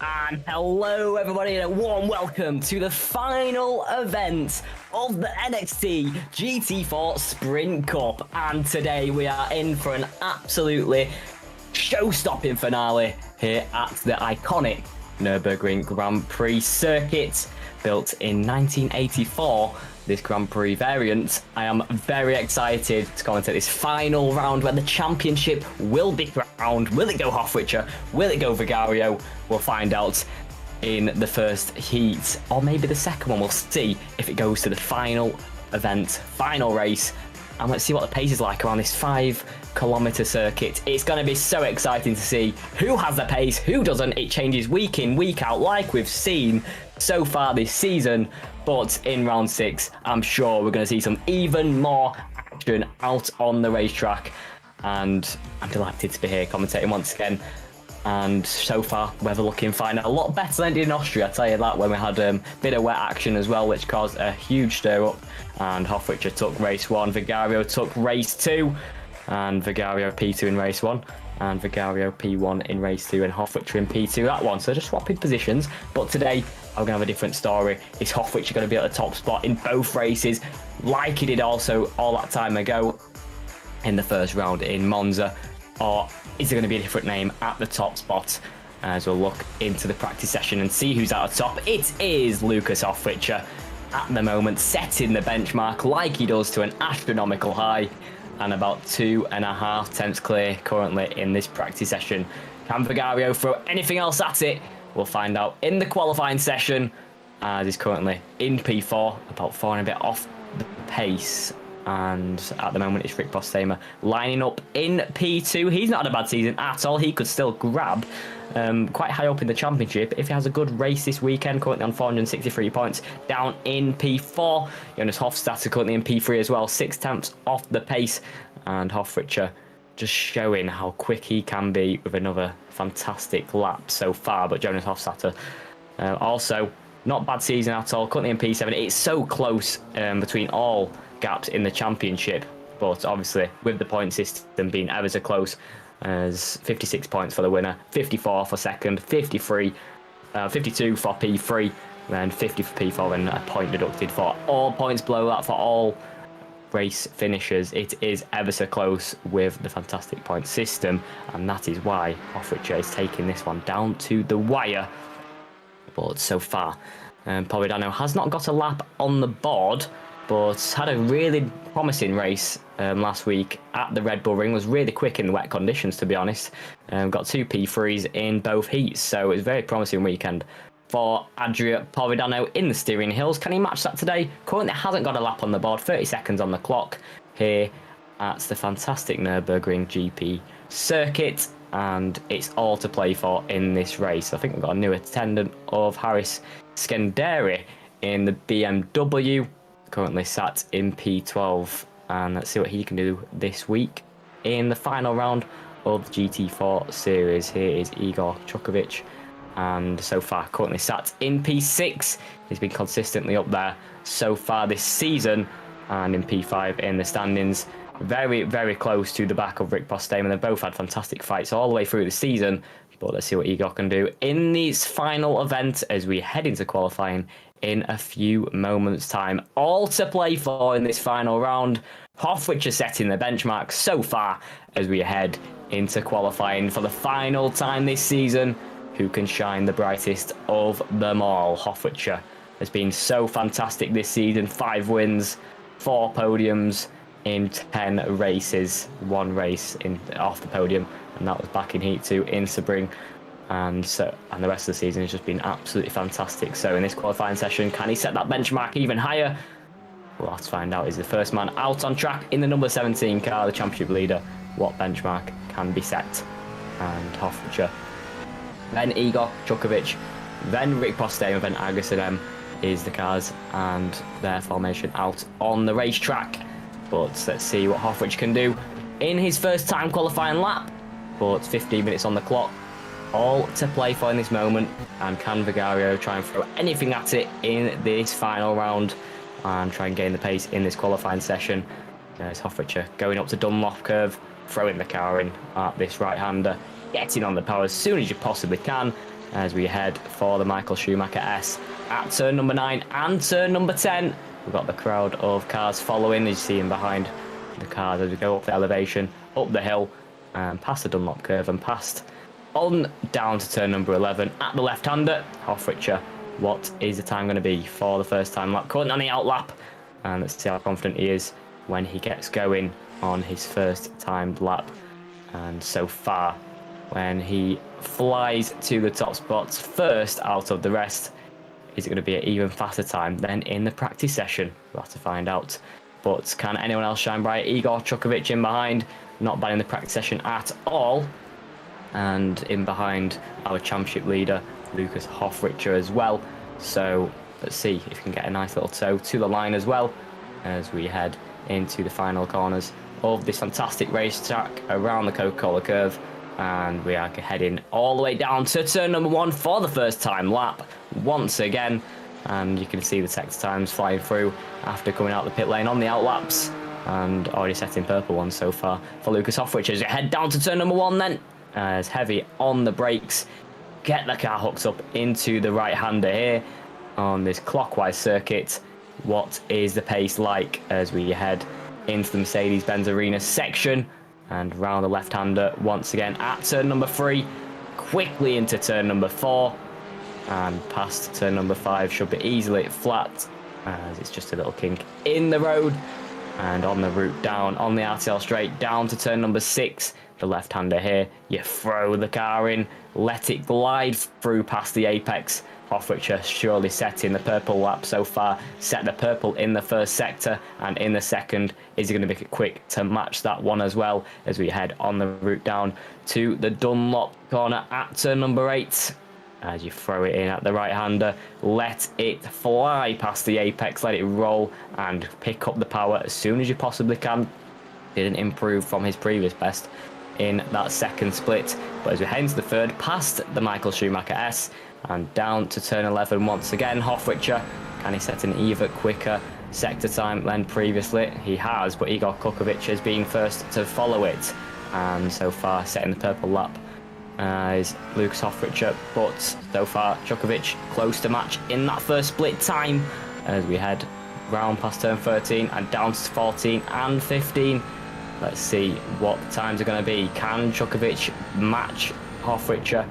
And hello everybody and a warm welcome to the final event of the NXT GT4 Sprint Cup. And today we are in for an absolutely show-stopping finale here at the iconic Nurburgring Grand Prix circuit. Built in 1984, this Grand Prix variant. I am very excited to commentate this final round where the championship will be crowned. Will it go Hofwitscher? Will it go Vigario? We'll find out in the first heat, or maybe the second one. We'll see if it goes to the final event, final race. And let's see what the pace is like around this 5-kilometer circuit. It's going to be so exciting to see who has the pace, who doesn't. It changes week in, week out, like we've seen so far this season. But in round 6, I'm sure we're going to see some even more action out on the racetrack. And I'm delighted to be here commentating once again. And so far, weather looking fine. A lot better than it did in Austria, I'll tell you that, when we had a bit of wet action as well, which caused a huge stir up. And Hofwitscher took race 1, Vigario took race 2, and Vigario P2 in race 1, and Vigario P1 in race 2, and Hofwitscher in P2 that one. So just swapping positions. But today, I'm going to have a different story. Is Hofwitscher going to be at the top spot in both races, like he did also all that time ago in the first round in Monza? Or is there going to be a different name at the top spot? As we'll look into the practice session and see who's at the top. It is Lucas Hofwitscher at the moment, setting the benchmark like he does to an astronomical high, and about 2.5 tenths clear currently in this practice session. Can Vigario throw anything else at it? We'll find out in the qualifying session, as he's currently in P4, about 4 and a bit off the pace. And at the moment it's Rick Postema lining up in P2. He's not had a bad season at all. He could still grab quite high up in the championship if he has a good race this weekend. Currently on 463 points, down in P4. Jonas Hofstadter currently in P3 as well, 6 tenths off the pace. And Hofwitscher just showing how quick he can be with another fantastic lap so far. But Jonas Hofstadter also not bad season at all, currently in P7. It's so close between all gaps in the championship, but obviously with the point system being ever so close, as 56 points for the winner, 54 for second, 52 for P3, then 50 for P4, and a point deducted for all points below that for all race finishers. It is ever so close with the fantastic point system, and that is why Hofwitscher is taking this one down to the wire. But so far, Polidano has not got a lap on the board, but had a really promising race last week at the Red Bull Ring. Was really quick in the wet conditions, to be honest. Got 2 P3s in both heats, so it was a very promising weekend for Adria Polidano in the steering hills. Can he match that today? Currently hasn't got a lap on the board, 30 seconds on the clock here at the fantastic Nurburgring GP circuit, and it's all to play for in this race. I think we've got a new attendant of Harris Skenderi in the BMW. Currently sat in P12, and let's see what he can do this week in the final round of the GT4 series. Here is Igor Chukovic, and so far currently sat in P6. He's been consistently up there so far this season, and in P5 in the standings, very, very close to the back of Rick Postema. They've both had fantastic fights all the way through the season, but let's see what Igor can do in this final event as we head into qualifying in a few moments' time. All to play for in this final round. Hofwitscher setting the benchmark so far as we head into qualifying for the final time this season. Who can shine the brightest of them all? Hofwitscher has been so fantastic this season. 5 wins, 4 podiums in 10 races. 1 race off the podium, and that was back in Heat 2 in Sebring. And the rest of the season has just been absolutely fantastic. So in this qualifying session, can he set that benchmark even higher? We'll have to find out. He's the first man out on track in the number 17 car, the championship leader. What benchmark can be set? And Hofwitscher, then Igor Chukovic, then Rick Postema, then Agassiz is the cars and their formation out on the racetrack. But let's see what Hofwitscher can do in his first time qualifying lap. But 15 minutes on the clock. All to play for in this moment, and can Vigario try and throw anything at it in this final round and try and gain the pace in this qualifying session? There's Hofwitscher going up to Dunlop curve, throwing the car in at this right-hander, getting on the power as soon as you possibly can, as we head for the Michael Schumacher S at turn number 9 and turn number 10. We've got the crowd of cars following, as you see him behind the cars as we go up the elevation, up the hill, and past the Dunlop curve and past on down to turn number 11 at the left-hander. Hofrichter, what is the time going to be for the first time lap? Currently on the outlap, and let's see how confident he is when he gets going on his first timed lap. And so far, when he flies to the top spots first out of the rest, is it going to be an even faster time than in the practice session? We'll have to find out. But can anyone else shine bright? Igor Chukovic in behind, not bad in the practice session at all. And in behind our championship leader, Lucas Hofrichter as well. So let's see if we can get a nice little toe to the line as well as we head into the final corners of this fantastic racetrack around the Coca-Cola curve. And we are heading all the way down to turn number 1 for the first time lap once again. And you can see the sector times flying through after coming out the pit lane on the outlaps. And already setting purple ones so far for Lucas Hofrichter as you head down to turn number 1 then. As heavy on the brakes. Get the car hooked up into the right-hander here on this clockwise circuit. What is the pace like as we head into the Mercedes-Benz Arena section? And round the left-hander once again at turn number 3, quickly into turn number 4, and past turn number 5 should be easily flat as it's just a little kink in the road. And on the route down on the RTL straight down to turn number 6, the left-hander here, you throw the car in, let it glide through past the apex. Hofrichter surely setting the purple lap so far, set the purple in the first sector, and in the second, is he going to make it quick to match that one as well as we head on the route down to the Dunlop corner at turn number 8. As you throw it in at the right-hander, let it fly past the apex, let it roll and pick up the power as soon as you possibly can. Didn't improve from his previous best in that second split, but as we head into the third, past the Michael Schumacher S, and down to turn 11 once again. Hofrichter, can he set an even quicker sector time than previously? He has, but Igor Kukovic has been first to follow it, and so far setting the purple lap is Lucas Hofrichter, but so far Chukovic close to match in that first split time as we head round past turn 13 and down to 14 and 15. Let's see what the times are going to be. Can Chukovic match Hofrichter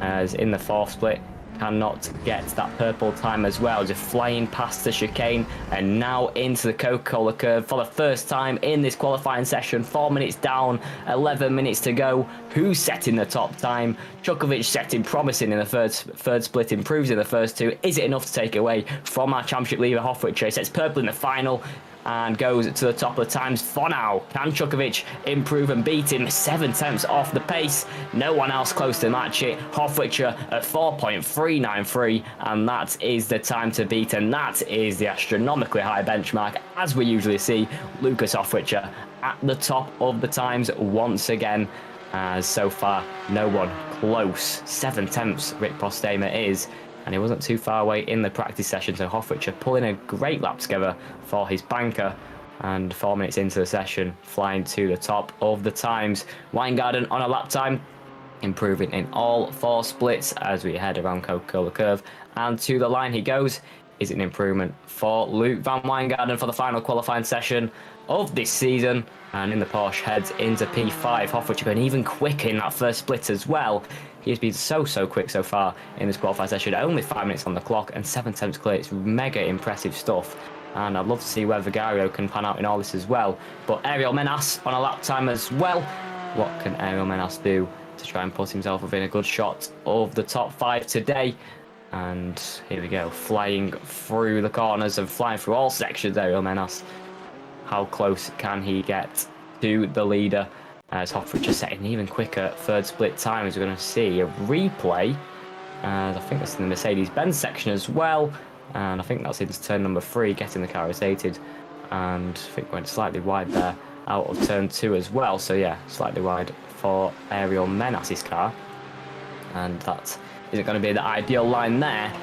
as in the fourth split? Cannot get that purple time as well. Just flying past the chicane and now into the Coca-Cola curve for the first time in this qualifying session. 4 minutes down, 11 minutes to go. Who's setting the top time? Chukovic setting promising in the third split, improves in the first two. Is it enough to take away from our championship leader Hofrichter? He sets purple in the final and goes to the top of the times for now. Can Chukovic improve and beat him? 7 tenths off the pace. No one else close to match it. Hofrichter at 4.393, and that is the time to beat, and that is the astronomically high benchmark, as we usually see. Lucas Hofrichter at the top of the times once again, as so far no one close. 7 tenths Rick Postema is, and he wasn't too far away in the practice session, so Hofrichter pulling a great lap together for his banker. And 4 minutes into the session, flying to the top of the times. Weingarten on a lap time, improving in all 4 splits as we head around Coca-Cola curve. And to the line he goes. Is it an improvement for Luke van Weingarten for the final qualifying session of this season? And in the Porsche heads into P5. Hofrichter going even quicker in that first split as well. He's been so quick so far in this qualifying session. Only 5 minutes on the clock and 7 tenths clear. It's mega impressive stuff. And I'd love to see where Vigario can pan out in all this as well. But Ariel Menas on a lap time as well. What can Ariel Menas do to try and put himself within a good shot of the top 5 today? And here we go, flying through the corners and flying through all sections, Ariel Menas. How close can he get to the leader? As Hofrichter setting even quicker third split time, as we're going to see a replay. I think that's in the Mercedes-Benz section as well. And I think that's into turn number 3, getting the car rotated. And I think went slightly wide there out of turn 2 as well. So yeah, slightly wide for Ariel Menas's car. And that isn't going to be the ideal line there.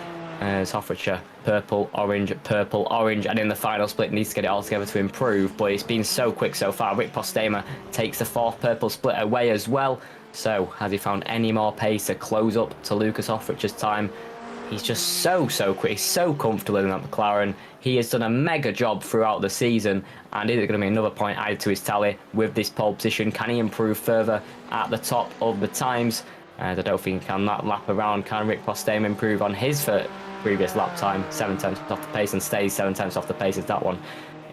As Hofrichter, purple, orange, and in the final split needs to get it all together to improve, but it's been so quick so far. Rick Postema takes the 4th purple split away as well, So, has he found any more pace to close up to Lucas Hoffrich's time? He's just so quick. He's so comfortable in that McLaren. He has done a mega job throughout the season. And is it going to be another point added to his tally with this pole position? Can he improve further at the top of the times? As I don't think he can that lap around. Can Rick Postema improve on his previous lap time? 7 tenths off the pace and stays 7 tenths off the pace as that one.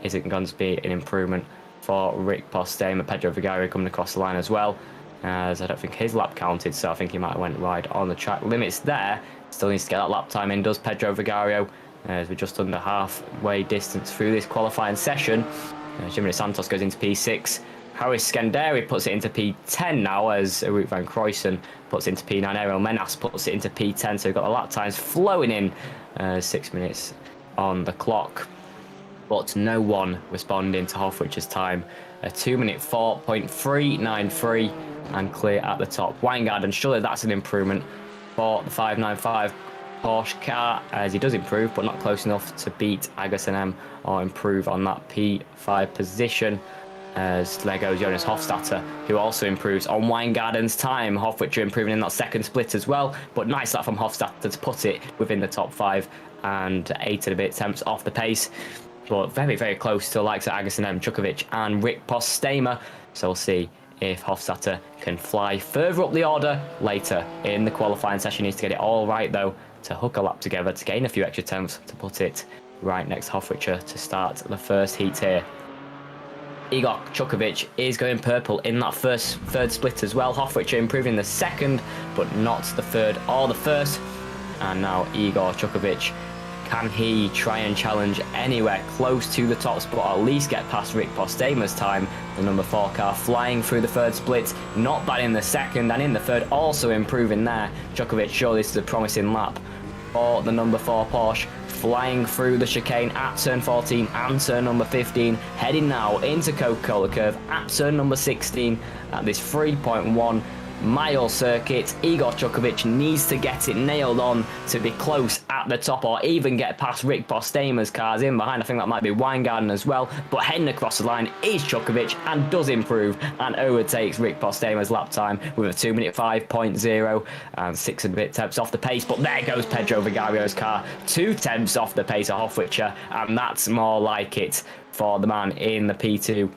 Is it going to be an improvement for Rick Postema? Pedro Vigario coming across the line as well. As I don't think his lap counted, so I think he might have went wide on the track limits there. Still needs to get that lap time in, does Pedro Vigario, as we're just under halfway distance through this qualifying session. Jimmy Santos goes into P6. Harris Scanderi puts it into P10 now, as Wout van Kruijsen puts it into P9. Ariel Menas puts it into P10, so we've got the lap times flowing in. 6 minutes on the clock. But no one responding to Hoffrich's time. A 2-minute 4.393 and clear at the top. Weingarten, surely that's an improvement for the 595 Porsche car, as he does improve, but not close enough to beat Agus M or improve on that P5 position. As there goes Jonas Hofstadter, who also improves on Weingarten's time. Hoffricher improving in that second split as well, but nice that from Hofstadter to put it within the top 5 and 8 and a bit tenths off the pace. But very close to the likes of Agus M, Chukovic and Rick Postema. So we'll see if Hofstadter can fly further up the order later in the qualifying session. He needs to get it all right though to hook a lap together to gain a few extra tenths to put it right next to Hoffricher to start the first heat here. Igor Chukovic is going purple in that third split as well. Hoffricher improving the second, but not the third or the first. And now Igor Chukovic, can he try and challenge anywhere close to the top spot, or at least get past Rick Postema's time? The number 4 car flying through the third split, not bad in the second, and in the third also improving there. Chukovic, sure this is a promising lap for the number 4 Porsche. Flying through the chicane at turn 14 and turn number 15, heading now into Coca-Cola curve at turn number 16 at this 3.1 mile circuit. Igor Chukovic needs to get it nailed on to be close at the top, or even get past Rick Postema's cars in behind. I think that might be Weingarten as well, but heading across the line is Chukovic and does improve and overtakes Rick Postema's lap time with a 2-minute 5.0 and 6 and a bit tenths off the pace. But there goes Pedro Vigario's car, 2 tenths off the pace of Hoffricher, and that's more like it for the man in the P2.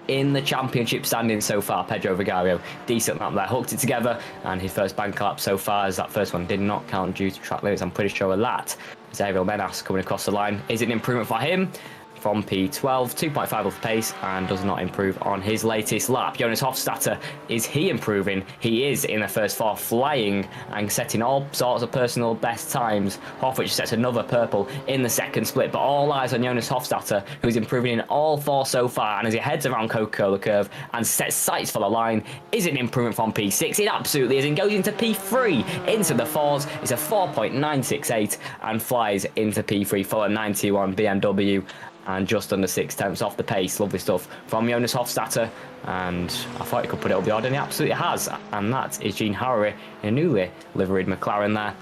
In the championship standing so far, Pedro Vigario, decent lap there, hooked it together, and his first bank lap so far, as that first one did not count due to track limits. I'm pretty sure of that. Ariel Menas coming across the line. Is it an improvement for him? From P12, 2.5 off the pace, and does not improve on his latest lap. Jonas Hofstadter, is he improving? He is in the first 4, flying and setting all sorts of personal best times. Hoffrich sets another purple in the second split, but all eyes on Jonas Hofstadter, who's improving in all 4 so far, and as he heads around Coca-Cola curve and sets sights for the line, is it an improvement from P6? It absolutely is, and goes into P3, into the 4s. It's a 4.968 and flies into P3 for a 91 BMW. And just under 6 tenths off the pace. Lovely stuff from Jonas Hofstadter. And I thought he could put it up the order, and he absolutely has. And that is Gene Harry in a newly liveried McLaren there.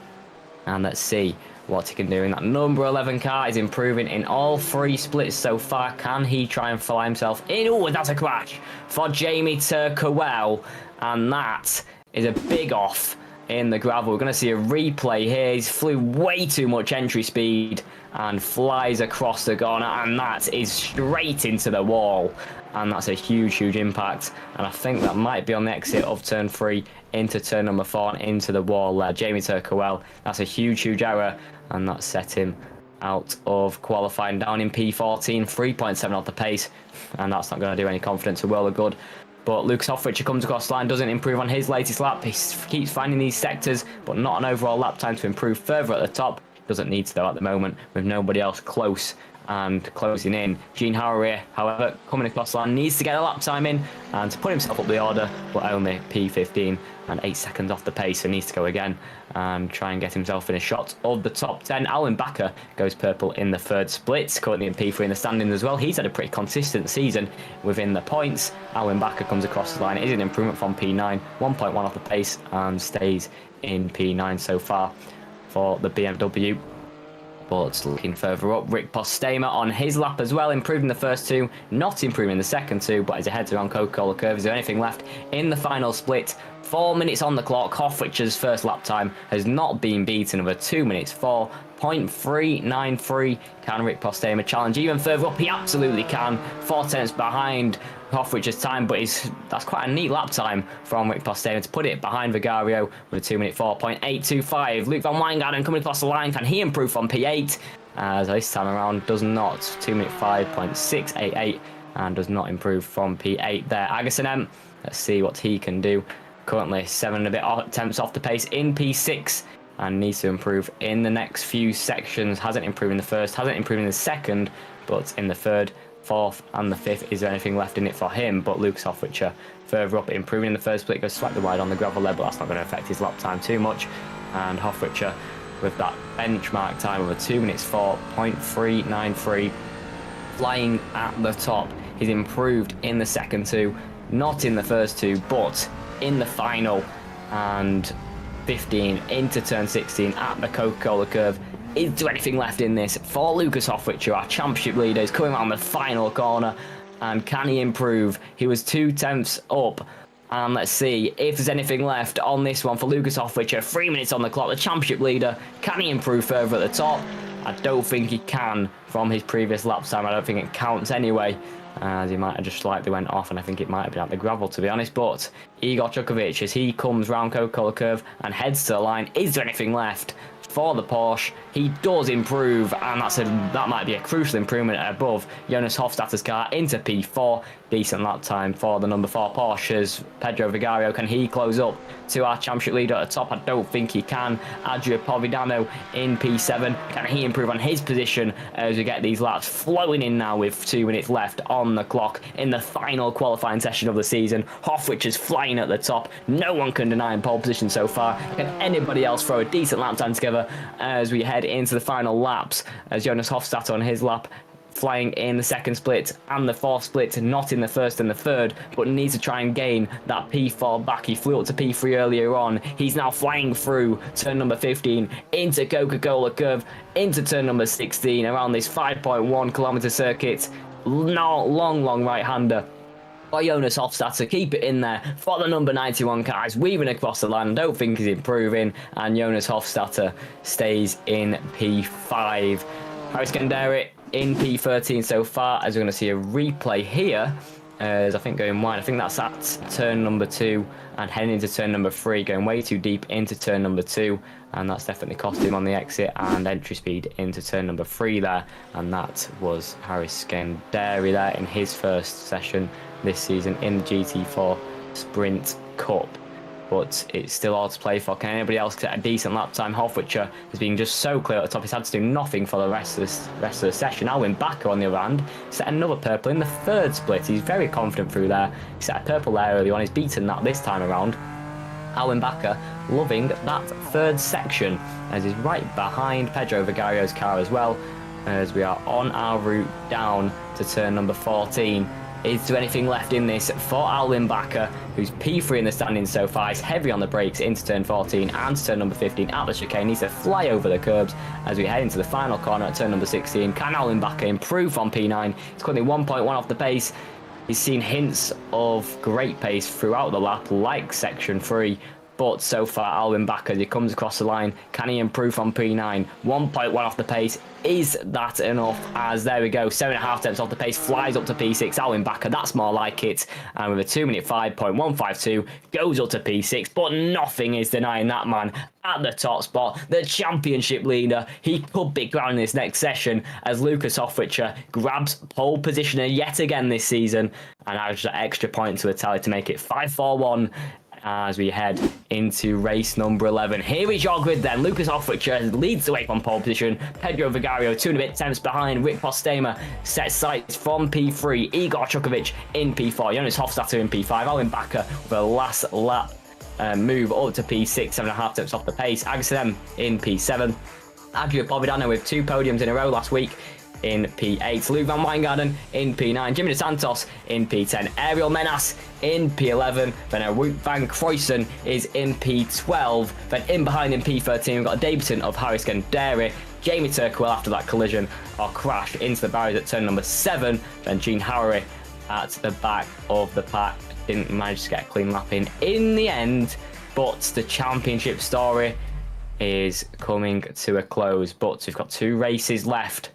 And let's see what he can do in that number 11 car. Is improving in all 3 splits so far. Can he try and fly himself in? Oh, that's a crash for Jamie Turkowell. And that is a big off in the gravel. We're going to see a replay here. He's flew way too much entry speed and flies across the corner, and that is straight into the wall, and that's a huge impact. And I think that might be on the exit of turn 3 into turn number 4 and into the wall there. Jamie Turkowell, that's a huge error, and that set him out of qualifying down in P14, 3.7 off the pace, and that's not going to do any confidence a world of good. But Lucas Hoffricher comes across the line, doesn't improve on his latest lap. He keeps finding these sectors, but not an overall lap time to improve further at the top. Doesn't need to though at the moment, with nobody else close and closing in. Gene Harrier, however, coming across the line, needs to get a lap time in and to put himself up the order, but only P15 and 8 seconds off the pace, so needs to go again and try and get himself in a shot of the top 10. Alwyn Bakker goes purple in the third split, currently in P3 in the standings as well. He's had a pretty consistent season within the points. Alwyn Bakker comes across the line, is an improvement from P9, 1.1 off the pace, and stays in P9 so far for the BMW. But looking further up, Rick Postema on his lap as well, improving the first 2, not improving the second 2, but as he heads around Coca-Cola curve, is there anything left in the final split 4 minutes on the clock. Hofwitzer's first lap time has not been beaten with a 2 minutes 4.393. Can Rick Postema challenge even further up? He absolutely can. 4 tenths behind Hofwitzer's time, but that's quite a neat lap time from Rick Postema to put it behind Vigario with a 2 minute 4.825. Luke van Wijngaarden coming across the line. Can he improve from P8? As this time around does not. 2 minute 5.688 and does not improve from P8 there. Agason M, let's see what he can do. Currently 7 and a bit attempts off the pace in P6 and needs to improve in the next few sections. Hasn't improved in the first, hasn't improved in the second, but in the third, fourth and the fifth, is there anything left in it for him? But Lucas Hofwitzer further up, improving in the first split, goes slightly wide on the gravel level, but that's not going to affect his lap time too much. And Hofwitzer with that benchmark time of a 2 minutes 4.393, flying at the top. He's improved in the second two, not in the first two, but in the final, and 15 into turn 16 at the Coca-Cola curve. Is there anything left in this for Lucas Hofwitzer, our championship leader? Is coming around the final corner, and can he improve? He was 2 tenths up, and let's see if there's anything left on this one for Lucas Hofwitzer. 3 minutes on the clock, the championship leader. Can he improve further at the top? I don't think he can from his previous lap time. I don't think it counts anyway, as he might have just slightly went off, and I think it might have been at the gravel, to be honest. But Igor Chukovic, as he comes round Coca-Cola curve and heads to the line, is there anything left for the Porsche? He does improve, and that might be a crucial improvement above Jonas Hofstadter's car into P4. Decent lap time for the number 4 Porsches. Pedro Vigario, can he close up to our championship leader at the top? I don't think he can. Adria Povidano in P7. Can he improve on his position as we get these laps flowing in now with 2 minutes left on the clock in the final qualifying session of the season? Hofwitzer's flying at the top. No one can deny him pole position so far. Can anybody else throw a decent lap time together as we head into the final laps? As Jonas Hofstadter on his lap, flying in the second split and the fourth split, not in the first and the third, but needs to try and gain that P4 back. He flew up to P3 earlier on. He's now flying through turn number 15 into Coca-Cola curve, into turn number 16 around this 5.1 kilometer circuit. Long right-hander by Jonas Hofstadter. Keep it in there for the number 91 car. He's weaving across the line. I don't think he's improving, and Jonas Hofstadter stays in P5. Harris Genderi in P13 so far, as we're going to see a replay here, as I think going wide. I think that's at turn number 2 and heading into turn number 3, going way too deep into turn number 2, and that's definitely cost him on the exit and entry speed into turn number 3 there. And that was Harris Genderi there in his first session this season in the GT4 Sprint Cup. But it's still all to play for. Can anybody else get a decent lap time? Hofwitzer has been just so clear at the top. He's had to do nothing for the rest of the session. Alwyn Bakker, on the other hand, set another purple in the third split. He's very confident through there. He set a purple there early on. He's beaten that this time around. Alwyn Bakker loving that third section, as he's right behind Pedro Vigario's car as well, as we are on our route down to turn number 14. Is there anything left in this for Alwyn Bakker, who's P3 in the standings so far? He's heavy on the brakes into turn 14 and turn number 15 at the chicane. Needs to fly over the curbs as we head into the final corner at turn number 16. Can Alwyn Bakker improve from P9? He's currently 1.1 off the pace. He's seen hints of great pace throughout the lap, like section 3. But so far, Alwyn Bakker, as he comes across the line, can he improve from P9? 1.1 off the pace. Is that enough? As there we go, 7.5 tenths off the pace, flies up to P6. Alwyn Bakker, that's more like it. And with a 2 minute 5.152, goes up to P6. But nothing is denying that man at the top spot. The championship leader, he could be grounding this next session as Lucas Hofwitzer grabs pole positioner yet again this season and adds that extra point to the tally to make it 5-4-1. As we head into race number 11. Here is your grid then. Lucas Hofwitzer leads the way from pole position. Pedro Vigario 2 and a bit tenths behind. Rick Postema sets sights from P3. Igor Chukovic in P4. Jonas Hofstadter in P5. Alwyn Bakker with a last lap move up to P6, 7.5 tenths off the pace. Agason in P7. Adria Povidano with 2 podiums in a row last week in P8. Luke van Wijngaarden in P9. Jimmy De Santos in P10. Ariel Menas in P11. Then Wout van Kruisen is in P12. Then in behind in P13, we've got a debutant of Harris Genderi. Jamie Turkwell after that collision or crash into the barriers at turn number 7. Then Gene Howery at the back of the pack didn't manage to get a clean lap in the end. But the championship story is coming to a close. But we've got 2 races left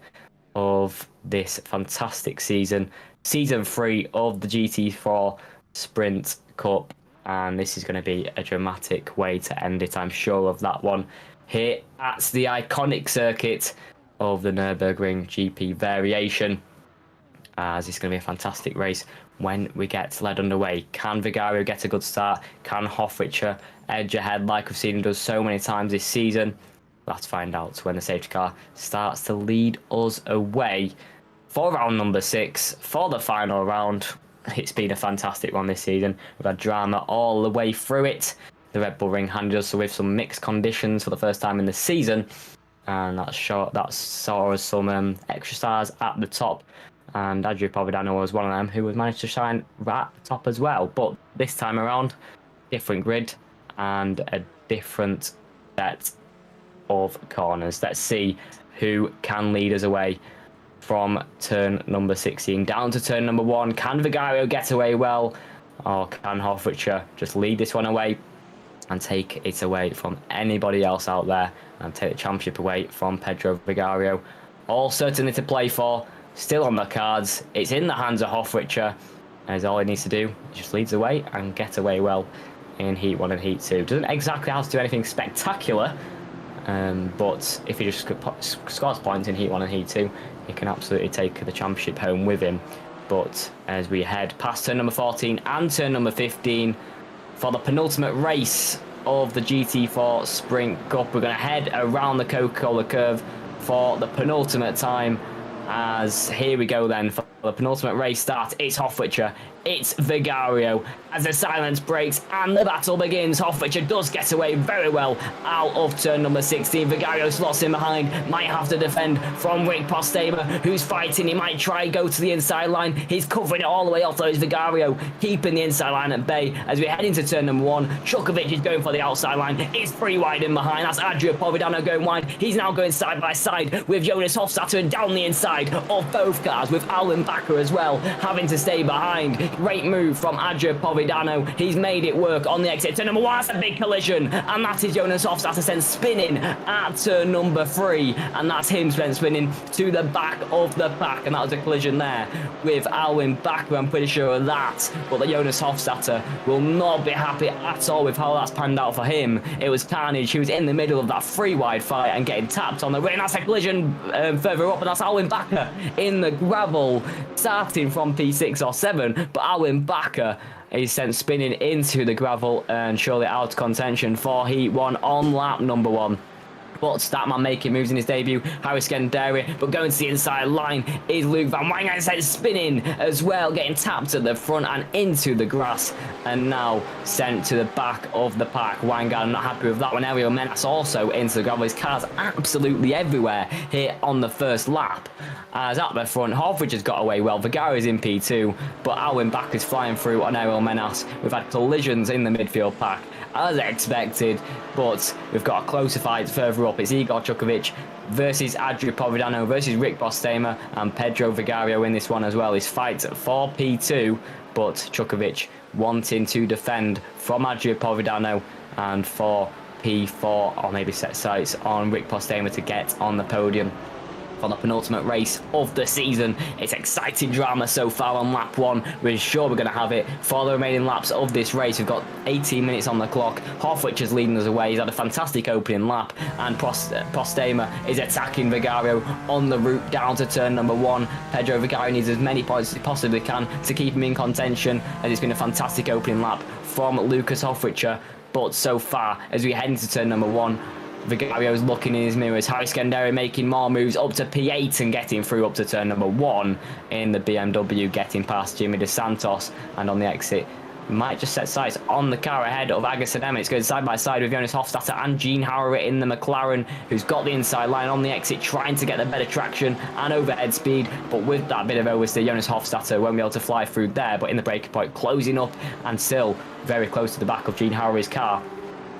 of this fantastic season. Season 3 of the GT4 Sprint Cup. And this is going to be a dramatic way to end it, I'm sure of that one. Here at the iconic circuit of the Nurburgring GP variation. As it's going to be a fantastic race when we get led underway. Can Vigario get a good start? Can Hofrichter edge ahead like we've seen him do so many times this season? Let's find out when the safety car starts to lead us away for round number 6 for the final round. It's been a fantastic one this season. We've had drama all the way through it. The Red Bull Ring handed us with some mixed conditions for the first time in the season. And that saw us some extra stars at the top. And Adria Providano was one of them who was managed to shine right at the top as well. But this time around, different grid and a different set of corners. Let's see who can lead us away from turn number 16 down to turn number 1. Can Vigario get away well, or can Hofrichter just lead this one away and take it away from anybody else out there and take the championship away from Pedro Vigario? All certainly to play for, still on the cards. It's in the hands of Hofrichter, as all he needs to do is just leads away and get away well in Heat 1 and Heat 2. Doesn't exactly have to do anything spectacular, but if he just scores points in Heat 1 and Heat 2, he can absolutely take the championship home with him. But as we head past turn number 14 and turn number 15 for the penultimate race of the GT4 Sprint Cup, we're going to head around the Coca-Cola curve for the penultimate time. As here we go then for the penultimate race start. It's Hofrichter, it's Vigario. As the silence breaks and the battle begins, Hofrichter does get away very well out of turn number 16. Vigario slots in behind, might have to defend from Rick Postema, who's fighting. He might try go to the inside line. He's covering it all the way off though. It's Vigario keeping the inside line at bay. As we head into turn number 1, Chukovic is going for the outside line. It's 3 wide in behind. That's Adria Providano going wide. He's now going side by side with Jonas Hofstadter down the inside of both cars, with Alan Backer as well having to stay behind. Great move from Adria Providano. He's made it work on the exit. Turn number 1, that's a big collision, and that is Jonas Hofstadter sent spinning at turn number 3, and that's him sent spinning to the back of the pack, and that was a collision there with Alwyn Backer, I'm pretty sure of that. But the Jonas Hofstadter will not be happy at all with how that's panned out for him. It was carnage. He was in the middle of that 3 wide fight and getting tapped on the ring. That's a collision further up, and that's Alwyn Backer in the gravel, starting from P6 or 7, but Alwyn Backer is sent spinning into the gravel and surely out of contention for Heat 1 on lap number 1. But that man making moves in his debut, Harry Scanderi, but going to the inside line is Luke Van Wangen, sent spinning as well, getting tapped at the front and into the grass, and now sent to the back of the pack. Wangen not happy with that one. Ariel Menas also into the gravel. His car's absolutely everywhere here on the first lap. As at the front, Hofrichter's got away well. Vigario's in P2, but Alwyn Backer's flying through on Ariel Menas. We've had collisions in the midfield pack, as expected, but we've got a closer fight further up. It's Igor Chukovic versus Adria Providano versus Rick Postema and Pedro Vigario in this one as well. His fight for P2, but Chukovic wanting to defend from Adria Providano and for P4, or maybe set sights on Rick Postema to get on the podium for the penultimate race of the season. It's exciting drama so far on lap 1. We're sure we're going to have it for the remaining laps of this race. We've got 18 minutes on the clock. Hofrichter's leading us away. He's had a fantastic opening lap, and Postema is attacking Vigario on the route down to turn number 1. Pedro Vigario needs as many points as he possibly can to keep him in contention, as it's been a fantastic opening lap from Lucas Hofrichter. But so far, as we head into turn number 1, Vigario's looking in his mirrors. Harry Scanderi making more moves up to P8 and getting through up to turn number 1 in the BMW, getting past Jimmy De Santos, and on the exit might just set sights on the car ahead of Agassiz It's going side by side with Jonas Hofstadter and Gene Howard in the McLaren, who's got the inside line on the exit, trying to get the better traction and overhead speed. But with that bit of oversteer, Jonas Hofstadter won't be able to fly through there, but in the breaking point, closing up and still very close to the back of Gene Howard's car.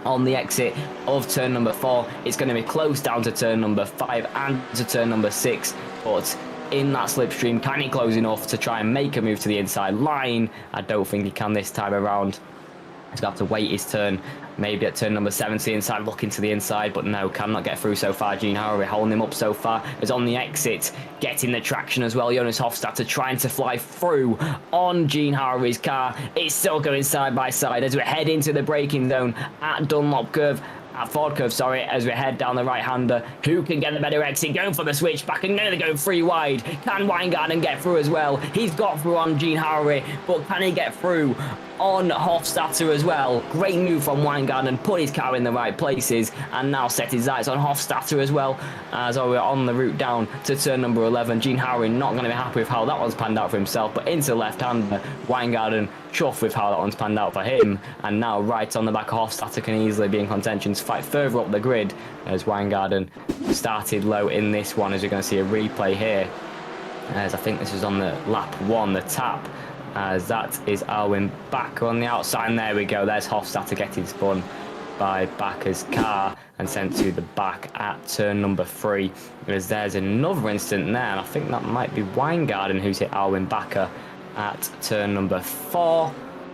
On the exit of turn number 4, it's going to be close down to turn number 5 and to turn number 6, but in that slipstream. Can he close enough to try and make a move to the inside line? I don't think he can this time around. He's going to have to wait his turn. Maybe at turn number 70 inside, looking to the inside, but no, cannot get through so far. Gene Howry holding him up so far. Is on the exit, getting the traction as well. Jonas Hofstadter trying to fly through on Gene Howry's car. It's still going side by side as we head into the braking zone at Dunlop Curve. At Ford Curve, sorry, as we head down the right-hander. Who can get the better exit? Going for the switchback and nearly going 3 wide. Can Weingarten get through as well? He's got through on Gene Howry, but can he get through on Hofstadter as well? Great move from Weingarten, put his car in the right places, and now set his eyes on Hofstadter as well. As we're on the route down to turn number 11. Gene Howry not going to be happy with how that one's panned out for himself, but into left-hander. Weingarten chuffed with how that one's panned out for him, and now right on the back of Hofstadter can easily be in contention to fight further up the grid as Weingarten started low in this one, as you're going to see a replay here, as I think this is on the lap 1, the tap, as that is Alwyn Backer on the outside, and there we go, there's Hofstadter getting spun by Backer's car and sent to the back at turn number 3, as there's another incident there, and I think that might be Weingarten who's hit Alwyn Backer at turn number 4.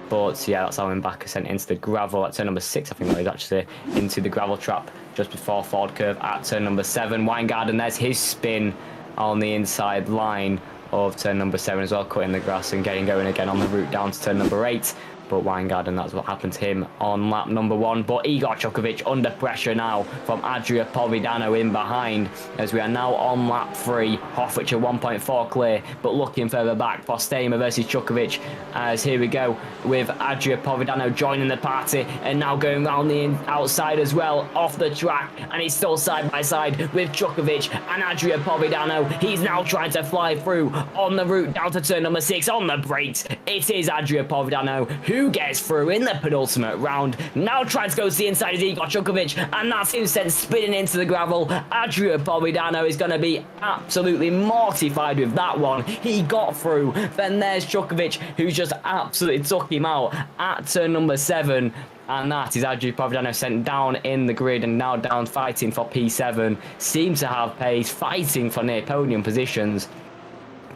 But yeah, that's Alwyn Backer sent into the gravel at turn number 6. I think that was actually into the gravel trap just before Ford Curve at turn number 7. Weingarten, there's his spin on the inside line of turn number 7 as well, cutting the grass and getting going again on the route down to turn number 8. But Weingarten, that's what happened to him on lap number 1. But Igor Chukovic under pressure now from Adria Povidano in behind, as we are now on lap 3. Hoffwich at 1.4 clear, but looking further back. Postema versus Chukovic, as here we go with Adria Povidano joining the party and now going round the outside as well, off the track, and he's still side by side with Chukovic and Adria Povidano. He's now trying to fly through on the route down to turn number 6 on the brakes. It is Adria Povidano who gets through in the penultimate round. Now trying to go to the inside is Igor Chukovic, and that's him sent spinning into the gravel. Adria Povidano is going to be absolutely mortified with that one. He got through. Then there's Chukovic, who just absolutely took him out at turn number 7. And that is Adria Povidano sent down in the grid and now down fighting for P7. Seems to have pace, fighting for near podium positions.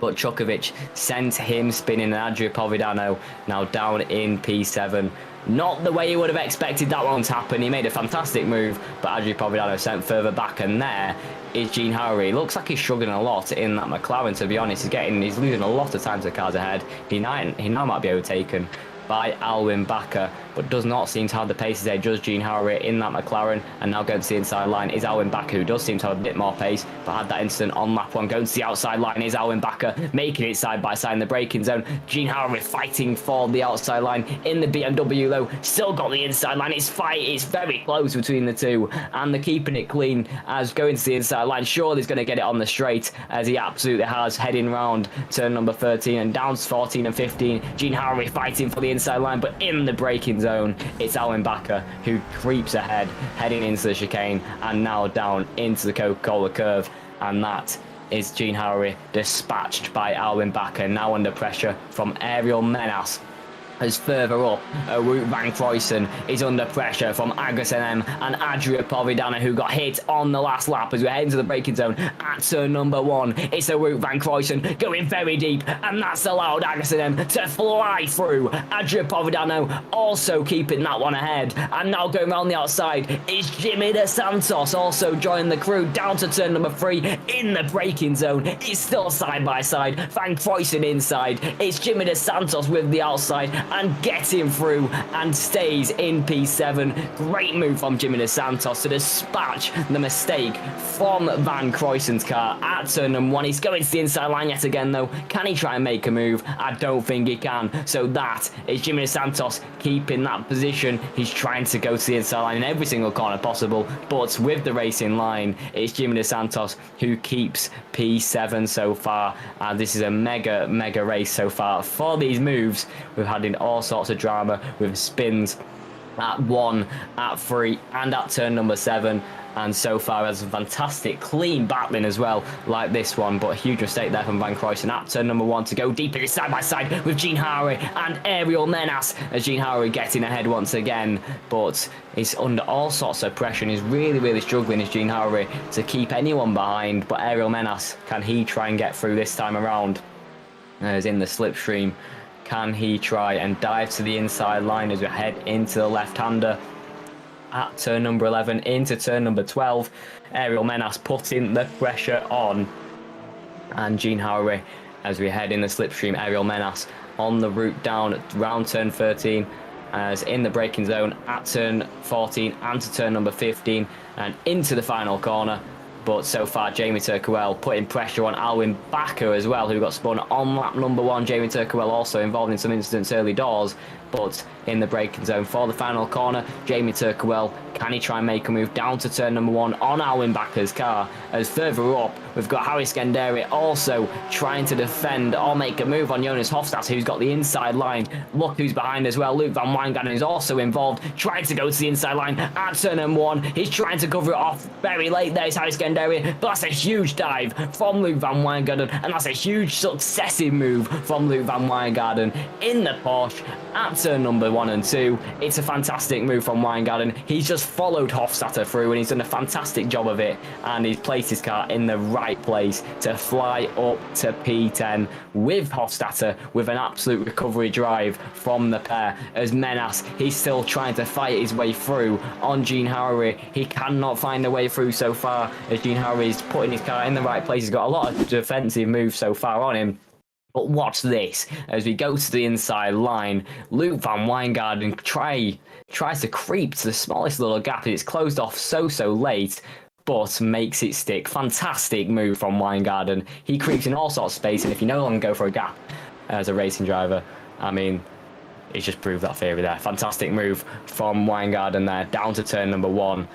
But Chukovic sent him spinning, and Adria Povidano now down in P7. Not the way you would have expected that one to happen. He made a fantastic move, but Adria Povidano sent further back, and there is Gene Howry. Looks like he's struggling a lot in that McLaren, to be honest. He's losing a lot of time to the cars ahead. He now might be overtaken by Alwyn Backer, but does not seem to have the pace there. Does Gene Howry in that McLaren, and now going to the inside line is Alwyn Backer, who does seem to have a bit more pace, but had that incident on lap 1. Going to the outside line is Alwyn Backer, making it side by side in the braking zone. Gene Howry fighting for the outside line in the BMW though, still got the inside line. It's very close between the two, and they're keeping it clean as going to the inside line. Surely he's going to get it on the straight, as he absolutely has, heading round turn number 13 and down to 14 and 15. Gene Howry fighting for the inside line, but in the braking zone, it's Alwyn Backer who creeps ahead, heading into the chicane and now down into the Coca-Cola curve, and that is Gene Howry dispatched by Alwyn Backer, now under pressure from Ariel Menas. As further up, Wout van Croysen is under pressure from Agus NM and Adria Povidano, who got hit on the last lap as we head into the braking zone at turn number 1. It's a Wout van Croysen going very deep, and that's allowed Agus NM to fly through. Adria Povidano also keeping that one ahead, and now going around the outside is Jimmy De Santos, also joining the crew down to turn number 3 in the braking zone. It's still side by side, Van Croysen inside. It's Jimmy De Santos with the outside, and getting through and stays in P7. Great move from Jimmy De Santos to dispatch the mistake from Van Croysen's car at turn number 1. He's going to the inside line yet again though. Can he try and make a move? I don't think he can. So that is Jimmy De Santos keeping that position. He's trying to go to the inside line in every single corner possible, but with the racing line, it's Jimmy De Santos who keeps P7 so far. And this is a mega race so far for these moves. We've had in all sorts of drama with spins at 1, at 3, and at turn number 7. And so far has a fantastic clean battling as well, like this one, but a huge mistake there from Van Croysen at turn number 1 to go deeper side by side with Jean Harry and Ariel Menas, as Jean Harry getting ahead once again, but he's under all sorts of pressure and he's really struggling, as Jean Harry, to keep anyone behind. But Ariel Menas, can he try and get through this time around? As in the slipstream, can he try and dive to the inside line as we head into the left-hander at turn number 11 into turn number 12? Ariel Menas putting the pressure on, and Jean Harry, as we head in the slipstream, Ariel Menas on the route down round turn 13, as in the braking zone at turn 14 and to turn number 15 and into the final corner. But so far, Jamie Turkowell putting pressure on Alwyn Bakker as well, who got spun on lap number 1. Jamie Turkowell also involved in some incidents early doors, but in the braking zone for the final corner. Jamie Turkowell, can he try and make a move down to turn number 1 on Alwyn Bakker's car? As further up, we've got Harry Scanderi also trying to defend or make a move on Jonas Hofstad, who's got the inside line. Look who's behind as well. Luke Van Wijngaarden is also involved, trying to go to the inside line at turn number 1. He's trying to cover it off very late. There's Harry Scanderi, but that's a huge dive from Luke Van Wijngaarden, and that's a huge successive move from Luke Van Wijngaarden in the Porsche at turn number 1 and 2. It's a fantastic move from Wijngaarden. He's just followed Hofstadter through and he's done a fantastic job of it, and he's placed his car in the right place to fly up to P10 with Hofstadter, with an absolute recovery drive from the pair. As Menas, he's still trying to fight his way through on Jean Harry. He cannot find a way through so far, as Jean Harry is putting his car in the right place. He's got a lot of defensive moves so far on him. But watch this, as we go to the inside line, Luke Van Wijngaarden tries to creep to the smallest little gap. It's closed off so late, but makes it stick. Fantastic move from Wijngaarden. He creeps in all sorts of space, and if you no longer go for a gap as a racing driver, I mean, he's just proved that theory there. Fantastic move from Wijngaarden there, down to turn number 1.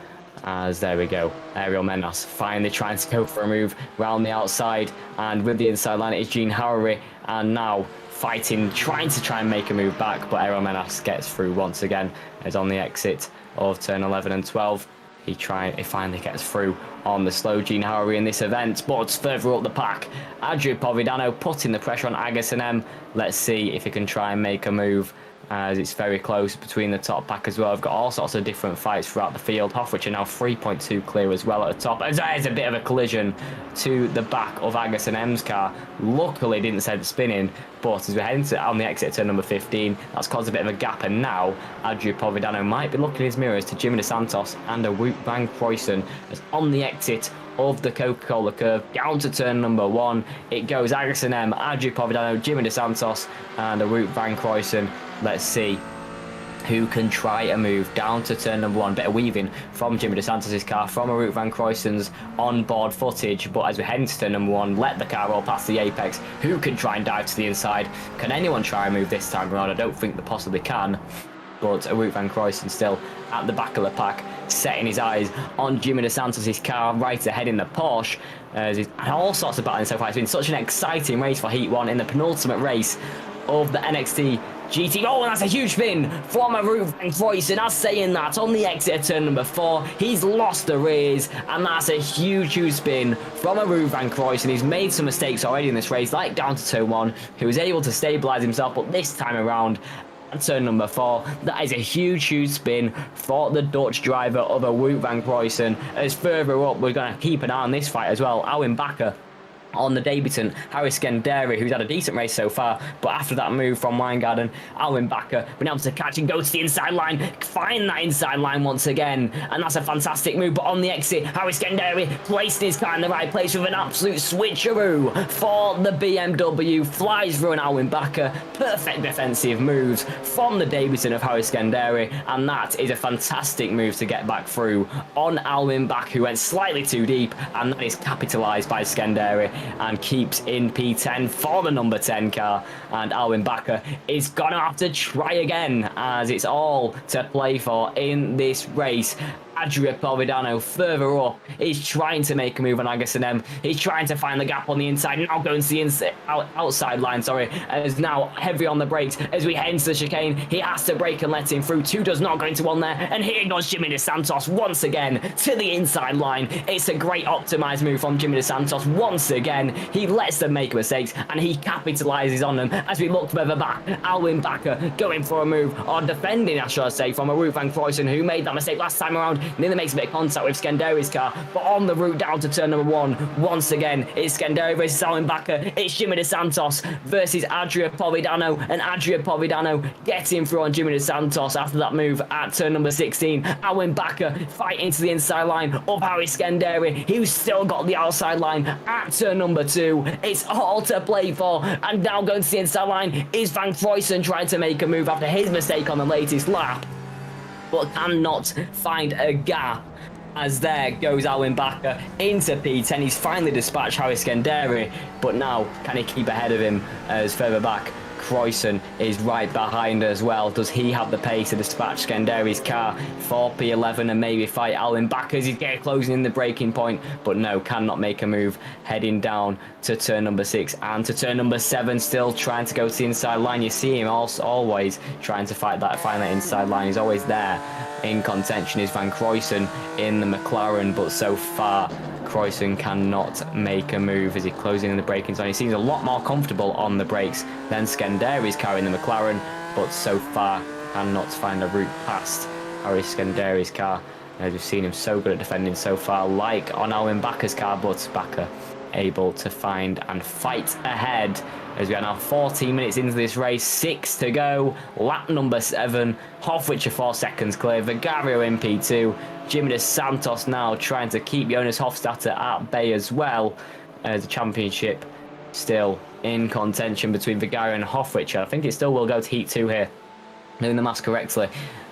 As there we go, Ariel Menas finally trying to go for a move round the outside, and with the inside line it is Jean Harry, and now fighting, trying and make a move back, but Ariel Menas gets through once again, as on the exit of turn 11 and 12. He finally gets through on the slow Jean Harry in this event, but further up the pack, Adrian Povidano putting the pressure on Agassiz M. Let's see if he can try and make a move, as it's very close between the top pack as well. I've got all sorts of different fights throughout the field. Hoffrich are now 3.2 clear as well at the top, as there's a bit of a collision to the back of Agassiz M's car. Luckily didn't send spinning, but as we're heading on the exit turn number 15, that's caused a bit of a gap, and now Adrian Povidano might be looking in his mirrors to Jimmy DeSantos and a Wout van Croysen, as on the exit of the Coca-Cola curve down to turn number 1 it goes. Agassiz M, Adrian Povidano, Jimmy DeSantos and a Wout van Croysen. Let's see who can try a move down to turn number 1. Bit of weaving from Jimmy DeSantos' car, from a Wout van Croysen's onboard footage, but as we head into turn number 1, let the car roll past the apex. Who can try and dive to the inside? Can anyone try and move this time around? I don't think they possibly can, but a Wout van Croysen still at the back of the pack, setting his eyes on Jimmy DeSantos' car right ahead in the Porsche. He's had all sorts of battling so far. It's been such an exciting race for Heat 1 in the penultimate race of the NXT GT. Oh, and that's a huge spin from a Wout van Croysen. As saying that, on the exit of turn number 4, he's lost the rears, and that's a huge spin from a Wout van Croysen. He's made some mistakes already in this race, like down to turn 1, who was able to stabilise himself, but this time around, at turn number 4, that is a huge spin for the Dutch driver of a Wout van Croysen. As further up, we're going to keep an eye on this fight as well. Alwyn Bakker on the debutant, Harry Scanderi, who's had a decent race so far, but after that move from Wijngaarden, Alwyn Bakker been able to catch and go to the inside line, find that inside line once again, and that's a fantastic move. But on the exit, Harry Scanderi placed his car in the right place with an absolute switcheroo for the BMW, flies through an Alwyn Bakker. Perfect defensive moves from the debutant of Harry Scanderi, and that is a fantastic move to get back through on Alwyn Bakker, who went slightly too deep, and that is capitalised by Scanderi and keeps in P10 for the number 10 car. And Alwyn Bakker is gonna have to try again, as it's all to play for in this race. Adria Providano further up. He's trying to make a move on Agus and M. He's trying to find the gap on the inside. Now going to the outside line, sorry. And is now heavy on the brakes as we head into the chicane. He has to brake and let him through. Two does not go into one there. And here goes Jimmy De Santos once again to the inside line. It's a great optimized move from Jimmy De Santos once again. He lets them make mistakes and he capitalizes on them as we look further back. Alwyn Bakker going for a move, or defending, I should say, from a Root van Croyson who made that mistake last time around. Nearly makes a bit of contact with Scanderi's car, but on the route down to turn number 1, once again, it's Scanderi versus Alwyn Bakker. It's Jimmy De Santos versus Adria Providano, and Adria Providano getting through on Jimmy De Santos after that move at turn number 16. Alwyn Bakker fighting to the inside line of Harry Scanderi, who's still got the outside line at turn number 2. It's all to play for, and now going to the inside line is Van Croyson trying to make a move after his mistake on the latest lap, but cannot find a gap. As there goes Alwyn Bakker into P10. He's finally dispatched Harry Scanderi, but now can he keep ahead of him as further back? Croyson is right behind as well. Does he have the pace to dispatch Scanderi's car for P11 and maybe fight Alwyn Bakker as he's getting closing in the braking point? But no, cannot make a move. Heading down to turn number 6 and to turn number 7, still trying to go to the inside line. You see him also always trying to find that inside line. He's always there. In contention is Van Croyson in the McLaren, but so far Croyson cannot make a move as he's closing in the braking zone. He seems a lot more comfortable on the brakes than Scanderi's car in the McLaren, but so far cannot find a route past Harry Scanderi's car. As we've seen him so good at defending so far, like on Alwyn Bakker's car, but Bakker able to find and fight ahead as we are now 14 minutes into this race, 6 to go, lap number 7, Hofwitscher 4 seconds clear, Vigario in P2, Jimmy De Santos now trying to keep Jonas Hofstadter at bay as well, as the championship still in contention between Vigario and Hofwitscher. I think it still will go to Heat 2 here, doing the maths correctly.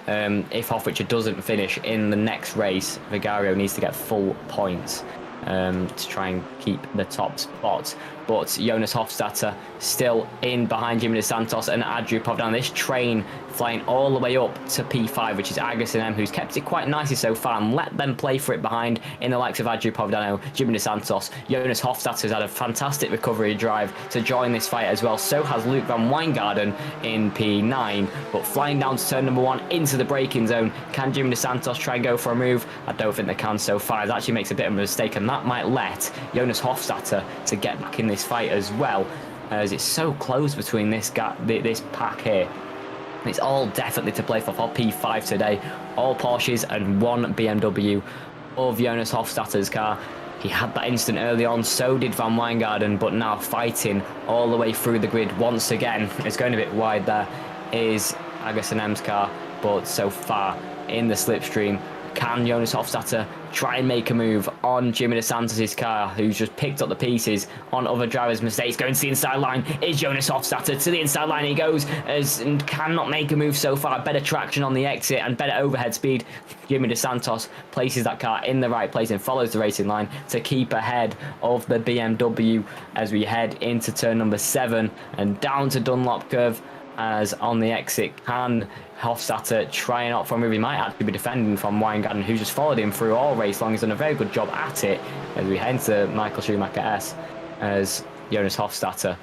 If Hofwitscher doesn't finish in the next race, Vigario needs to get full points to try and keep the top spot. But Jonas Hofstadter still in behind Jimmy De Santos and Adria Providano. This train flying all the way up to P5, which is Agus and M, who's kept it quite nicely so far and let them play for it behind in the likes of Adria Providano, Jimmy De Santos. Jonas Hofstadter has had a fantastic recovery drive to join this fight as well. So has Luke van Wijngaarden in P9. But flying down to turn number 1 into the braking zone, can Jimmy De Santos try and go for a move? I don't think they can so far. It actually makes a bit of a mistake, and that might let Jonas Hofstadter to get back in this fight as well, as it's so close between this pack here. It's all definitely to play for P5 today. All Porsches and 1 BMW of Jonas Hofstadter's car. He had that instant early on, so did Van Wijngaarden, but now fighting all the way through the grid once again. It's going a bit wide there, is Agus and M's car, but so far in the slipstream. Can Jonas Hofstadter try and make a move on Jimmy De Santos' car, who's just picked up the pieces on other drivers' mistakes? Going to the inside line is Jonas Hofstadter. To the inside line he goes, and cannot make a move so far. Better traction on the exit and better overhead speed. Jimmy De Santos places that car in the right place and follows the racing line to keep ahead of the BMW as we head into turn number 7 and down to Dunlop curve. As on the exit, can Hofstadter try and opt for a move? He might actually be defending from Wijngaarden, who just followed him through all race long. He's done a very good job at it as we head to Michael Schumacher S, as Jonas Hofstadter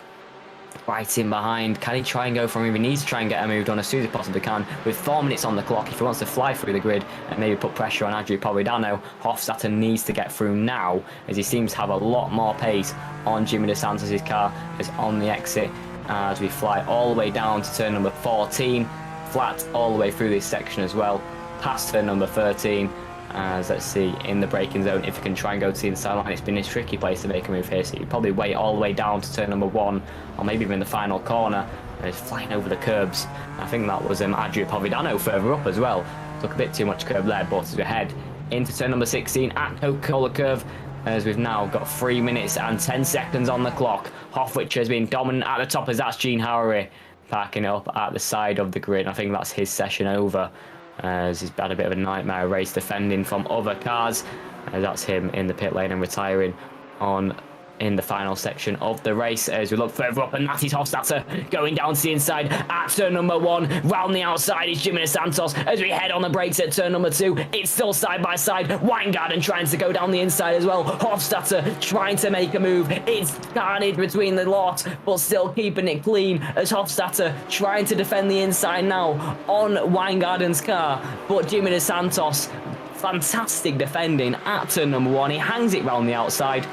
right in behind. Can he try and go for a move? He needs to try and get a move done as soon as he possibly can with 4 minutes on the clock. If he wants to fly through the grid and maybe put pressure on Adria Providano, Hofstadter needs to get through now, as he seems to have a lot more pace on Jimmy De Santos' car as on the exit. As we fly all the way down to turn number 14, flat all the way through this section as well, past turn number 13, as let's see in the braking zone if he can try and go to the inside line. It's been a tricky place to make a move here, so you probably wait all the way down to turn number 1, or maybe even the final corner, and it's flying over the curbs. I think that was Adria Providano further up as well. Took a bit too much curb there, but as we head into turn number 16 at Coca-Cola curve, as we've now got 3 minutes and 10 seconds on the clock. Hofwitscher has been dominant at the top, as that's Gene Howery parking up at the side of the grid. I think that's his session over, as he's had a bit of a nightmare race defending from other cars. That's him in the pit lane and retiring on in the final section of the race as we look further up, and that is Hofstadter going down to the inside at turn number 1. Round the outside is Jimmy Santos as we head on the brakes at turn number 2. It's still side by side. Weingarten trying to go down the inside as well. Hofstadter trying to make a move. It's carnage between the lot, but still keeping it clean as Hofstadter trying to defend the inside now on Weingarten's car. But Jimmy Santos, fantastic defending at turn number 1. He hangs it round the outside,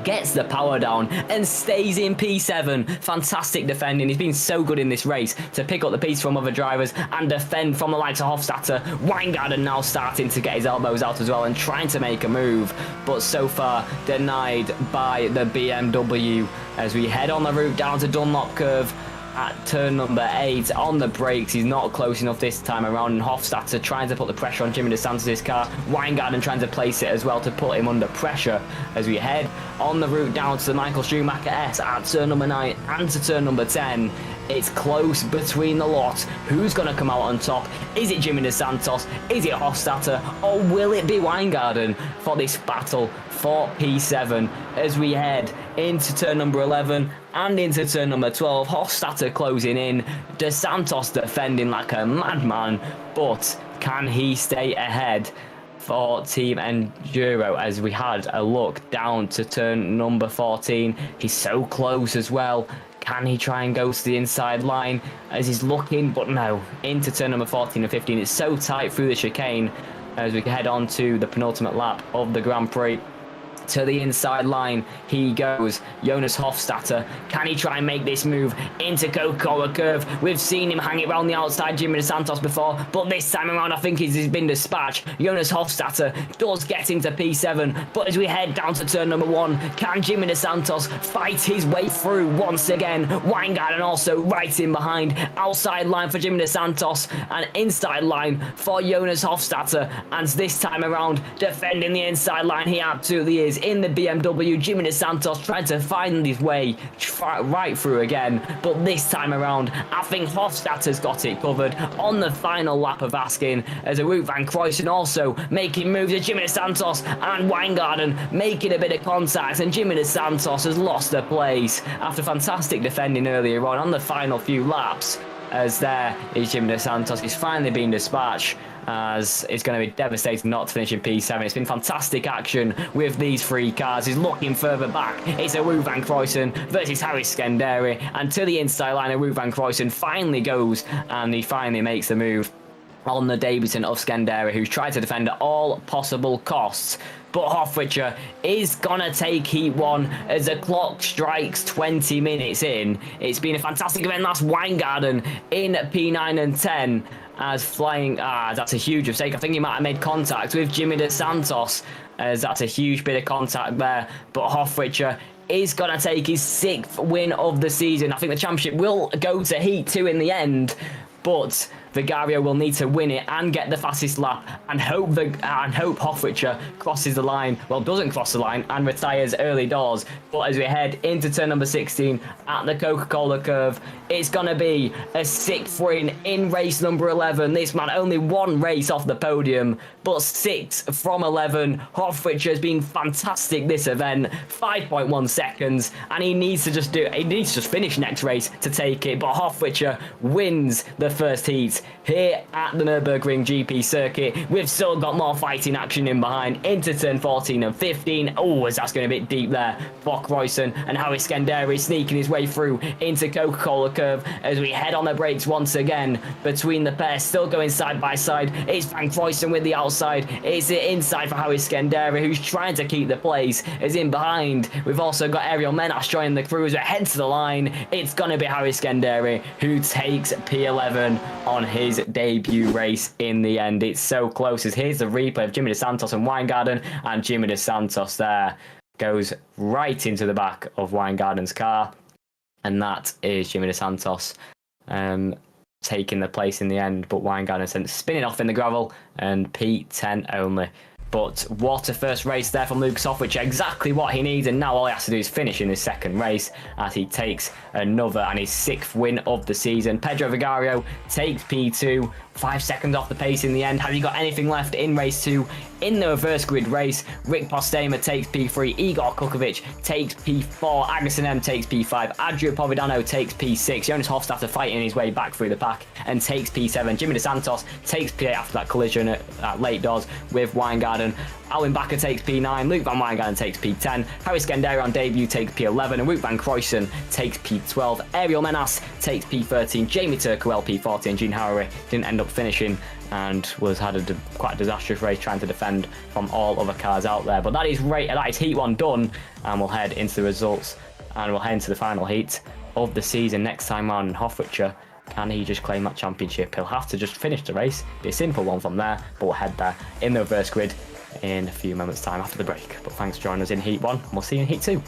gets the power down and stays in P7. Fantastic defending. He's been so good in this race to pick up the piece from other drivers and defend from the likes of Hofstadter. Weingarten now starting to get his elbows out as well and trying to make a move, but so far denied by the BMW as we head on the route down to Dunlop Curve at turn number 8. On the brakes, he's not close enough this time around, and Hofstadter trying to put the pressure on Jimmy DeSantis' car. Weingarten trying to place it as well to put him under pressure as we head on the route down to the Michael Schumacher S at turn number 9 and to turn number 10. It's close between the lot. Who's going to come out on top? Is it Jimmy DeSantos? Is it Hofstadter? Or will it be Weingarten for this battle for P7 as we head into turn number 11 and into turn number 12? Hofstadter closing in. DeSantos defending like a madman, but can he stay ahead for Team Enduro as we had a look down to turn number 14? He's so close as well. Can he try and go to the inside line as he's looking? But no, into turn number 14 and 15. It's so tight through the chicane as we head on to the penultimate lap of the Grand Prix. To the inside line he goes. Jonas Hofstadter, can he try and make this move into Coca-Cola Curve? We've seen him hang it round the outside Jimmy Santos before, but this time around I think he's been dispatched. Jonas Hofstadter does get into P7, but as we head down to turn number 1, can Jimmy Santos fight his way through once again? Weingarten also right in behind. Outside line for Jimmy Santos and inside line for Jonas Hofstadter, and this time around defending the inside line he absolutely is. In the BMW, Jimmy Santos trying to find his way right through again, but this time around I think Hofstadter's got it covered on the final lap of Askin as a Wout van Kruijsen also making moves at Jimmy Santos, and Weingarten making a bit of contact, and Jimmy Santos has lost the place after fantastic defending earlier on the final few laps. As there is Jimmy Santos, he's finally been dispatched, as it's going to be devastating not to finish in P7. It's been fantastic action with these 3 cars. He's looking further back. It's a Wout van Kruijsen versus Harry Skenderi, and to the inside line of Wout van Kruijsen finally goes, and he finally makes the move on the debutant of Skenderi, who's tried to defend at all possible costs. But Hofstadter is gonna take heat 1 as the clock strikes 20 minutes in. It's been a fantastic event. That's Weingarten in P9 and 10 as flying. That's a huge mistake. I think he might have made contact with Jimmy DeSantos, as that's a huge bit of contact there. But Hofstadter is gonna take his 6th win of the season. I think the championship will go to heat 2 in the end, but Vigario will need to win it and get the fastest lap, and hope Hofstadter crosses the line. Well, doesn't cross the line and retires early doors. But as we head into turn number 16 at the Coca-Cola Curve, it's gonna be a 6th win in race number 11. This man only 1 race off the podium, but 6 from 11. Hofstadter has been fantastic this event. 5.1 seconds, and he needs to just finish next race to take it. But Hofstadter wins the first heat here at the Nurburgring GP circuit. We've still got more fighting action in behind into turn 14 and 15. Oh, is that's going a bit deep there for Kruijsen, and Harry Skenderi sneaking his way through into Coca-Cola Curve as we head on the brakes once again between the pair, still going side by side. It's Van Kruijsen with the outside. It's the inside for Harry Skenderi, who's trying to keep the place, is in behind. We've also got Ariel Menas joining the crew as we head to the line. It's going to be Harry Skenderi who takes P11 on his debut race in the end. It's so close, as here's the replay of Jimmy DeSantos and Weingarten, and Jimmy DeSantos there goes right into the back of Weingarten's car, and that is Jimmy DeSantos taking the place in the end, but Weingarten spinning off in the gravel, and P10 only But what a first race there from Lucas Hoffwich, exactly what he needs, and now all he has to do is finish in his second race as he takes another and his 6th win of the season. Pedro Vigario takes P2, 5 seconds off the pace in the end. Have you got anything left in race 2? In the reverse grid race, Rick Postema takes P3, Igor Kukovic takes P4, Agustin M takes P5, Adria Povidano takes P6, Jonas Hofstadter fighting his way back through the pack and takes P7, Jimmy DeSantos takes P8 after that collision at late doors with Weingarten, Alwin Bakker takes P9, Luke Van Weingarten takes P10, Harry Scandera on debut takes P11, and Wout van Kruysen takes P12, Ariel Menas takes P13, Jamie Turkwell P14, and Gene Howery didn't end up finishing and had quite a disastrous race trying to defend from all other cars out there. But that is Heat 1 done, and we'll head into the results, and we'll head into the final heat of the season next time on. Hoffwich, can he just claim that championship? He'll have to just finish the race, be a simple one from there, but we'll head there in the reverse grid in a few moments time after the break. But thanks for joining us in Heat 1, and we'll see you in Heat 2.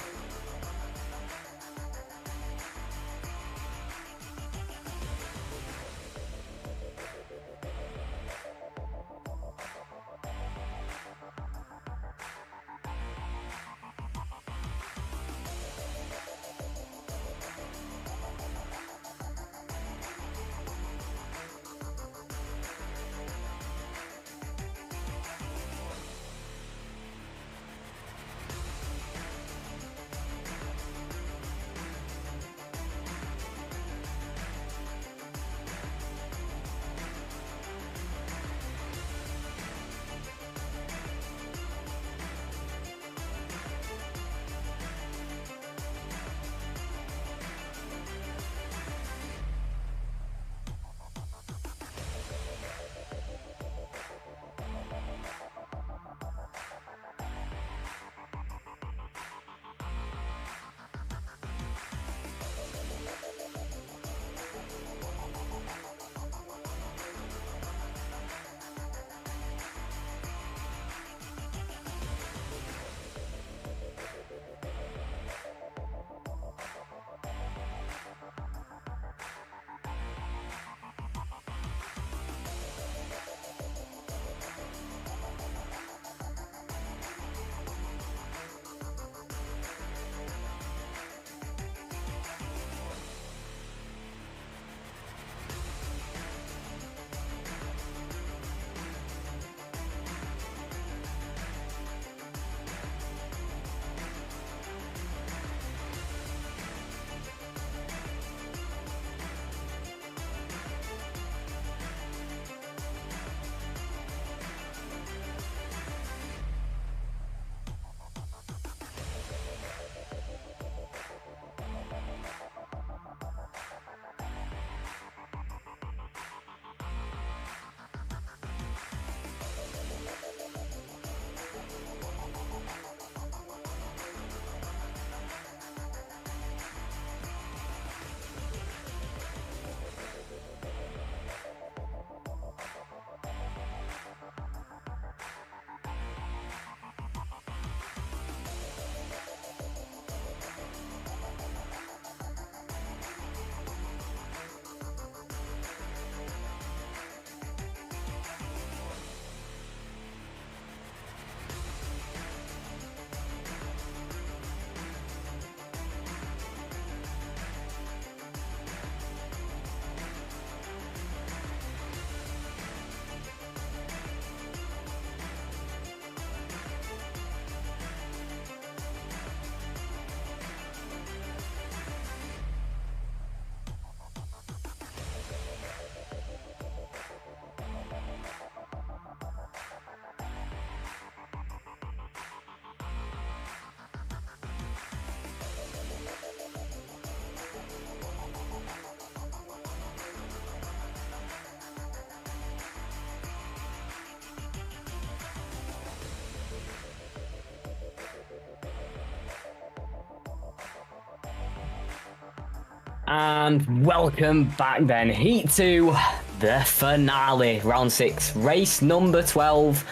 And welcome back then. Heat 2, the finale, round 6, race number 12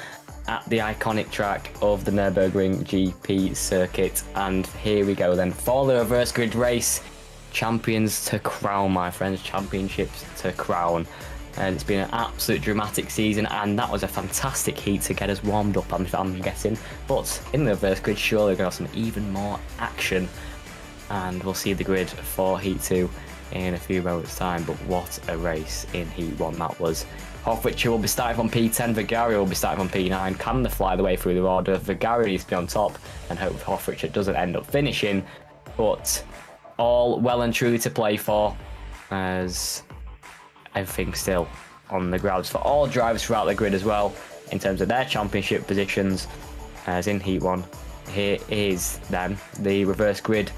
at the iconic track of the Nurburgring GP circuit. And here we go then for the reverse grid race. Champions to crown, my friends, championships to crown. And it's been an absolute dramatic season, and that was a fantastic heat to get us warmed up, I'm guessing. But in the reverse grid, surely we're going to have some even more action. And we'll see the grid for Heat 2 in a few moments' time. But what a race in Heat 1 that was. Hofwitscher will be starting from P10, Vigario will be starting from P9. Can they fly the way through the order? Vigario needs to be on top, and hope Hofwitscher doesn't end up finishing. But all well and truly to play for, as everything still on the grabs for all drivers throughout the grid as well, in terms of their championship positions, as in Heat 1. Here is then the reverse grid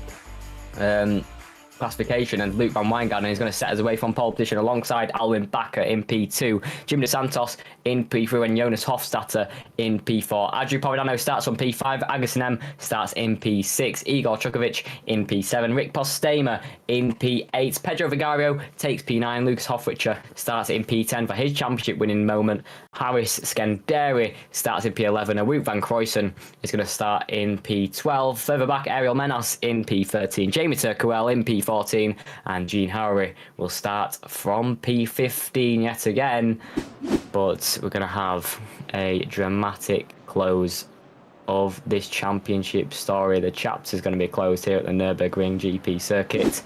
classification, and Luke van Wijngaarden is going to set us away from pole position alongside Alwin Bakker in P2, Jimmy DeSantos in P3, and Jonas Hofstadter in P4. Adrian Povedano starts on P5, Agassiz M starts in P6, Igor Chukovic in P7, Rick Postema in P8, Pedro Vigario takes P9, Lucas Hofwitscher starts in P10 for his championship winning moment, Harris Skenderi starts in P11, and Wout van Kruysen is going to start in P12. Further back, Ariel Menas in P13, Jamie Turkowell in P14, and Gene Howry will start from P15 yet again. But we're going to have a dramatic close of this championship story. The chapter is going to be closed here at the Nurburgring GP circuit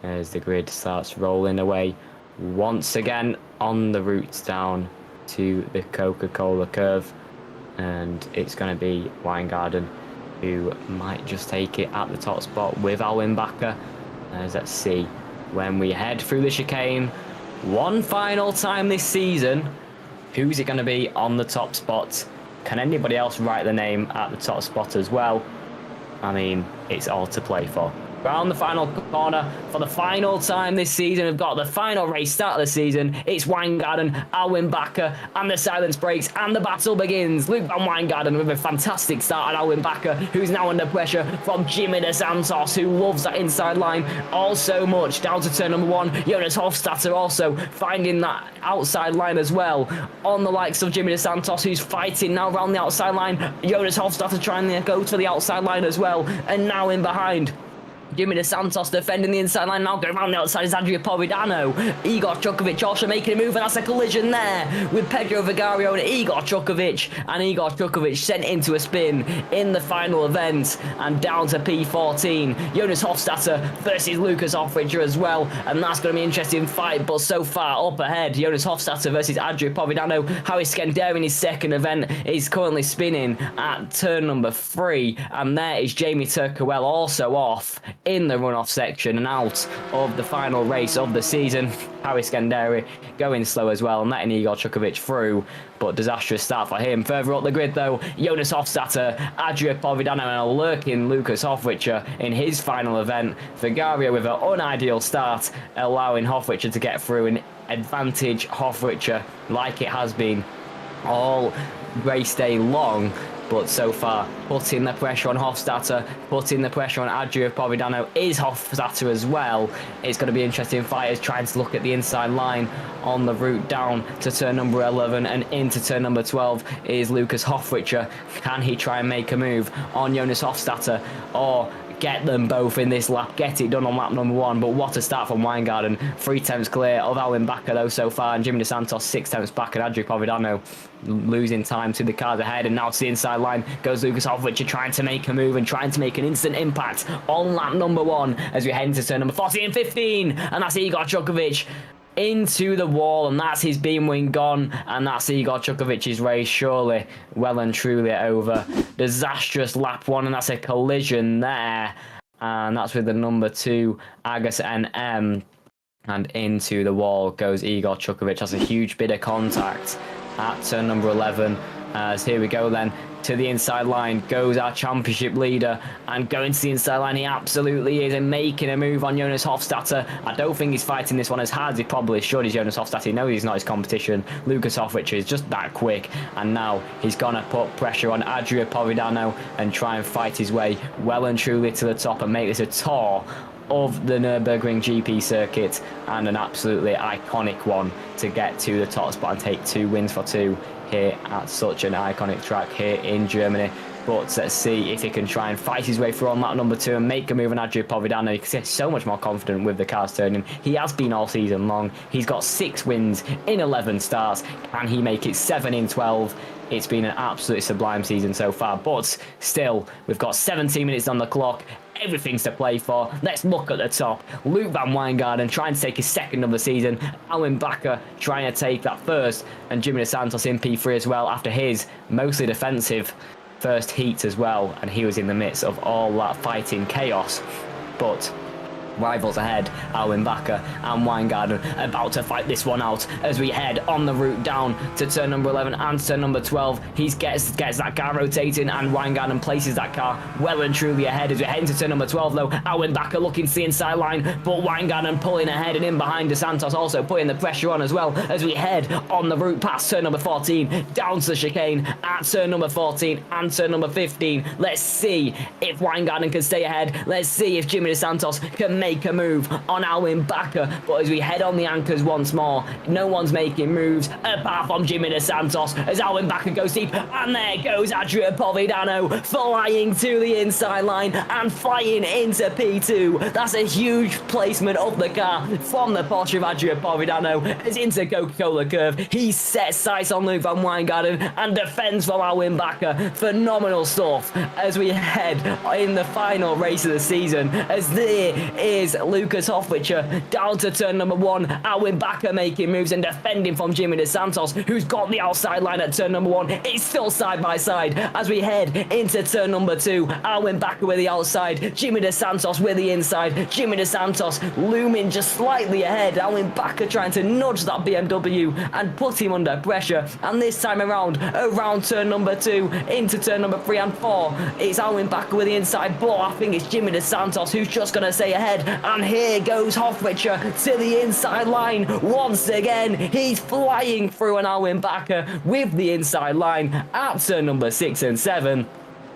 as the grid starts rolling away once again on the route down to the Coca-Cola curve, and it's going to be Wijngaarden who might just take it at the top spot with Alwin Bakker. As let's see, when we head through the chicane one final time this season, who's it going to be on the top spot? Can anybody else write the name at the top spot as well? I mean, it's all to play for. Round the final corner for the final time this season. We've got the final race start of the season. It's Wijngaarden, Alwin Bakker, and the silence breaks, and the battle begins. Luke van Wijngaarden with a fantastic start, and Alwin Bakker, who's now under pressure from Jimmy DeSantos, who loves that inside line all so much. Down to turn number 1, Jonas Hofstadter also finding that outside line as well, on the likes of Jimmy DeSantos, who's fighting now around the outside line. Jonas Hofstadter trying to go to the outside line as well, and now in behind, Jimmy DeSantos defending the inside line, now going around the outside is Adrian Povedano. Igor Chukovic also making a move, and that's a collision there with Pedro Vigario and Igor Chukovic. And Igor Chukovic sent into a spin in the final event, and down to P14. Jonas Hofstadter versus Lucas Hofwitscher as well, and that's going to be an interesting fight. But so far up ahead, Jonas Hofstadter versus Adrian Povedano. Harris Skenderi in his second event is currently spinning at turn number 3, and there is Jamie Turkowell also off in the runoff section and out of the final race of the season. Harry Skenderi going slow as well and letting Igor Chukovic through, but disastrous start for him. Further up the grid though, Jonas Hofstadter, Adria Povedano, and a lurking Lucas Hofwitscher in his final event. Vigario with an unideal start, allowing Hofwitscher to get through, and advantage Hofwitscher like it has been all race day long. But so far, putting the pressure on Hofstadter, putting the pressure on Adria Povedano is Hofstadter as well. It's going to be interesting fighters trying to look at the inside line on the route down to turn number 11 and into turn number 12 is Lucas Hofwitscher. Can he try and make a move on Jonas Hofstadter, or get them both in this lap, get it done on lap number 1? But what a start from Wijngaarden. 3 attempts clear of Alwin Bakker though so far, and Jimmy DeSantos 6 attempts back, and Adri Povedano losing time to the cars ahead. And now to the inside line goes Lucas Hofwitscher, trying to make a move and trying to make an instant impact on lap number 1 as we head into turn number 14 and 15, and that's Igor Chukovic into the wall, and that's his beam wing gone, and that's Igor Chukovic's race surely well and truly over. Disastrous lap 1, and that's a collision there, and that's with the number 2 Agus NM, and into the wall goes Igor Chukovic. That's a huge bit of contact at turn number 11, as here we go then. To the inside line goes our championship leader, and going to the inside line he absolutely is, and making a move on Jonas Hofstadter. I don't think he's fighting this one as hard as he probably should. He's Jonas Hofstadter, he knows he's not his competition. Lucas Hofwitscher is just that quick, and now he's gonna put pressure on Adria Povedano and try and fight his way well and truly to the top and make this a tour of the Nurburgring GP circuit, and an absolutely iconic one to get to the top spot and take 2 wins for 2 here at such an iconic track here in Germany. But let's see if he can try and fight his way through on lap number 2 and make a move on Adria Povidano. You can see he's so much more confident with the cars turning. He has been all season long. He's got 6 wins in 11 starts. Can he make it 7 in 12? It's been an absolutely sublime season so far. But still, we've got 17 minutes on the clock. Everything's to play for. Let's look at the top. Luke Van Wijngaarden trying to take his second of the season. Alwin Bakker trying to take that first. And Jimmy De Santos in P3 as well after his mostly defensive first heat as well, and he was in the midst of all that fighting chaos. But rivals ahead, Alwin Bakker and Wijngaarden about to fight this one out as we head on the route down to turn number 11 and turn number 12. He gets that car rotating, and Wijngaarden places that car well and truly ahead as we head into turn number 12 though. Alwin Bakker looking to the inside line, but Wijngaarden pulling ahead and in behind De Santos, also putting the pressure on as well as we head on the route past turn number 14 down to the chicane at turn number 14 and turn number 15. Let's see if Wijngaarden can stay ahead. Let's see if Jimmy De Santos can make a move on Alwin Bakker. But as we head on the anchors once more, no one's making moves apart from Jimmy De Santos as Alwin Bakker goes deep, and there goes Adria Povidano flying to the inside line and flying into P2. That's a huge placement of the car from the Porsche of Adria Povidano as into Coca-Cola curve. He sets sights on Luke Van Wijngaarden and defends from Alwin Bakker. Phenomenal stuff as we head in the final race of the season, as there is Lucas Hofwitscher down to turn number 1. Alwin Bakker making moves and defending from Jimmy De Santos, who's got the outside line at turn number 1. It's still side by side as we head into turn number 2. Alwin Bakker with the outside, Jimmy De Santos with the inside. Jimmy De Santos looming just slightly ahead. Alwin Bakker trying to nudge that BMW and put him under pressure. And this time around turn number 2 into turn number 3 and 4, it's Alwin Bakker with the inside, but I think it's Jimmy De Santos who's just going to stay ahead. And here goes Hofwitscher to the inside line once again. He's flying through an Alwin Bakker with the inside line at turn number 6 and 7.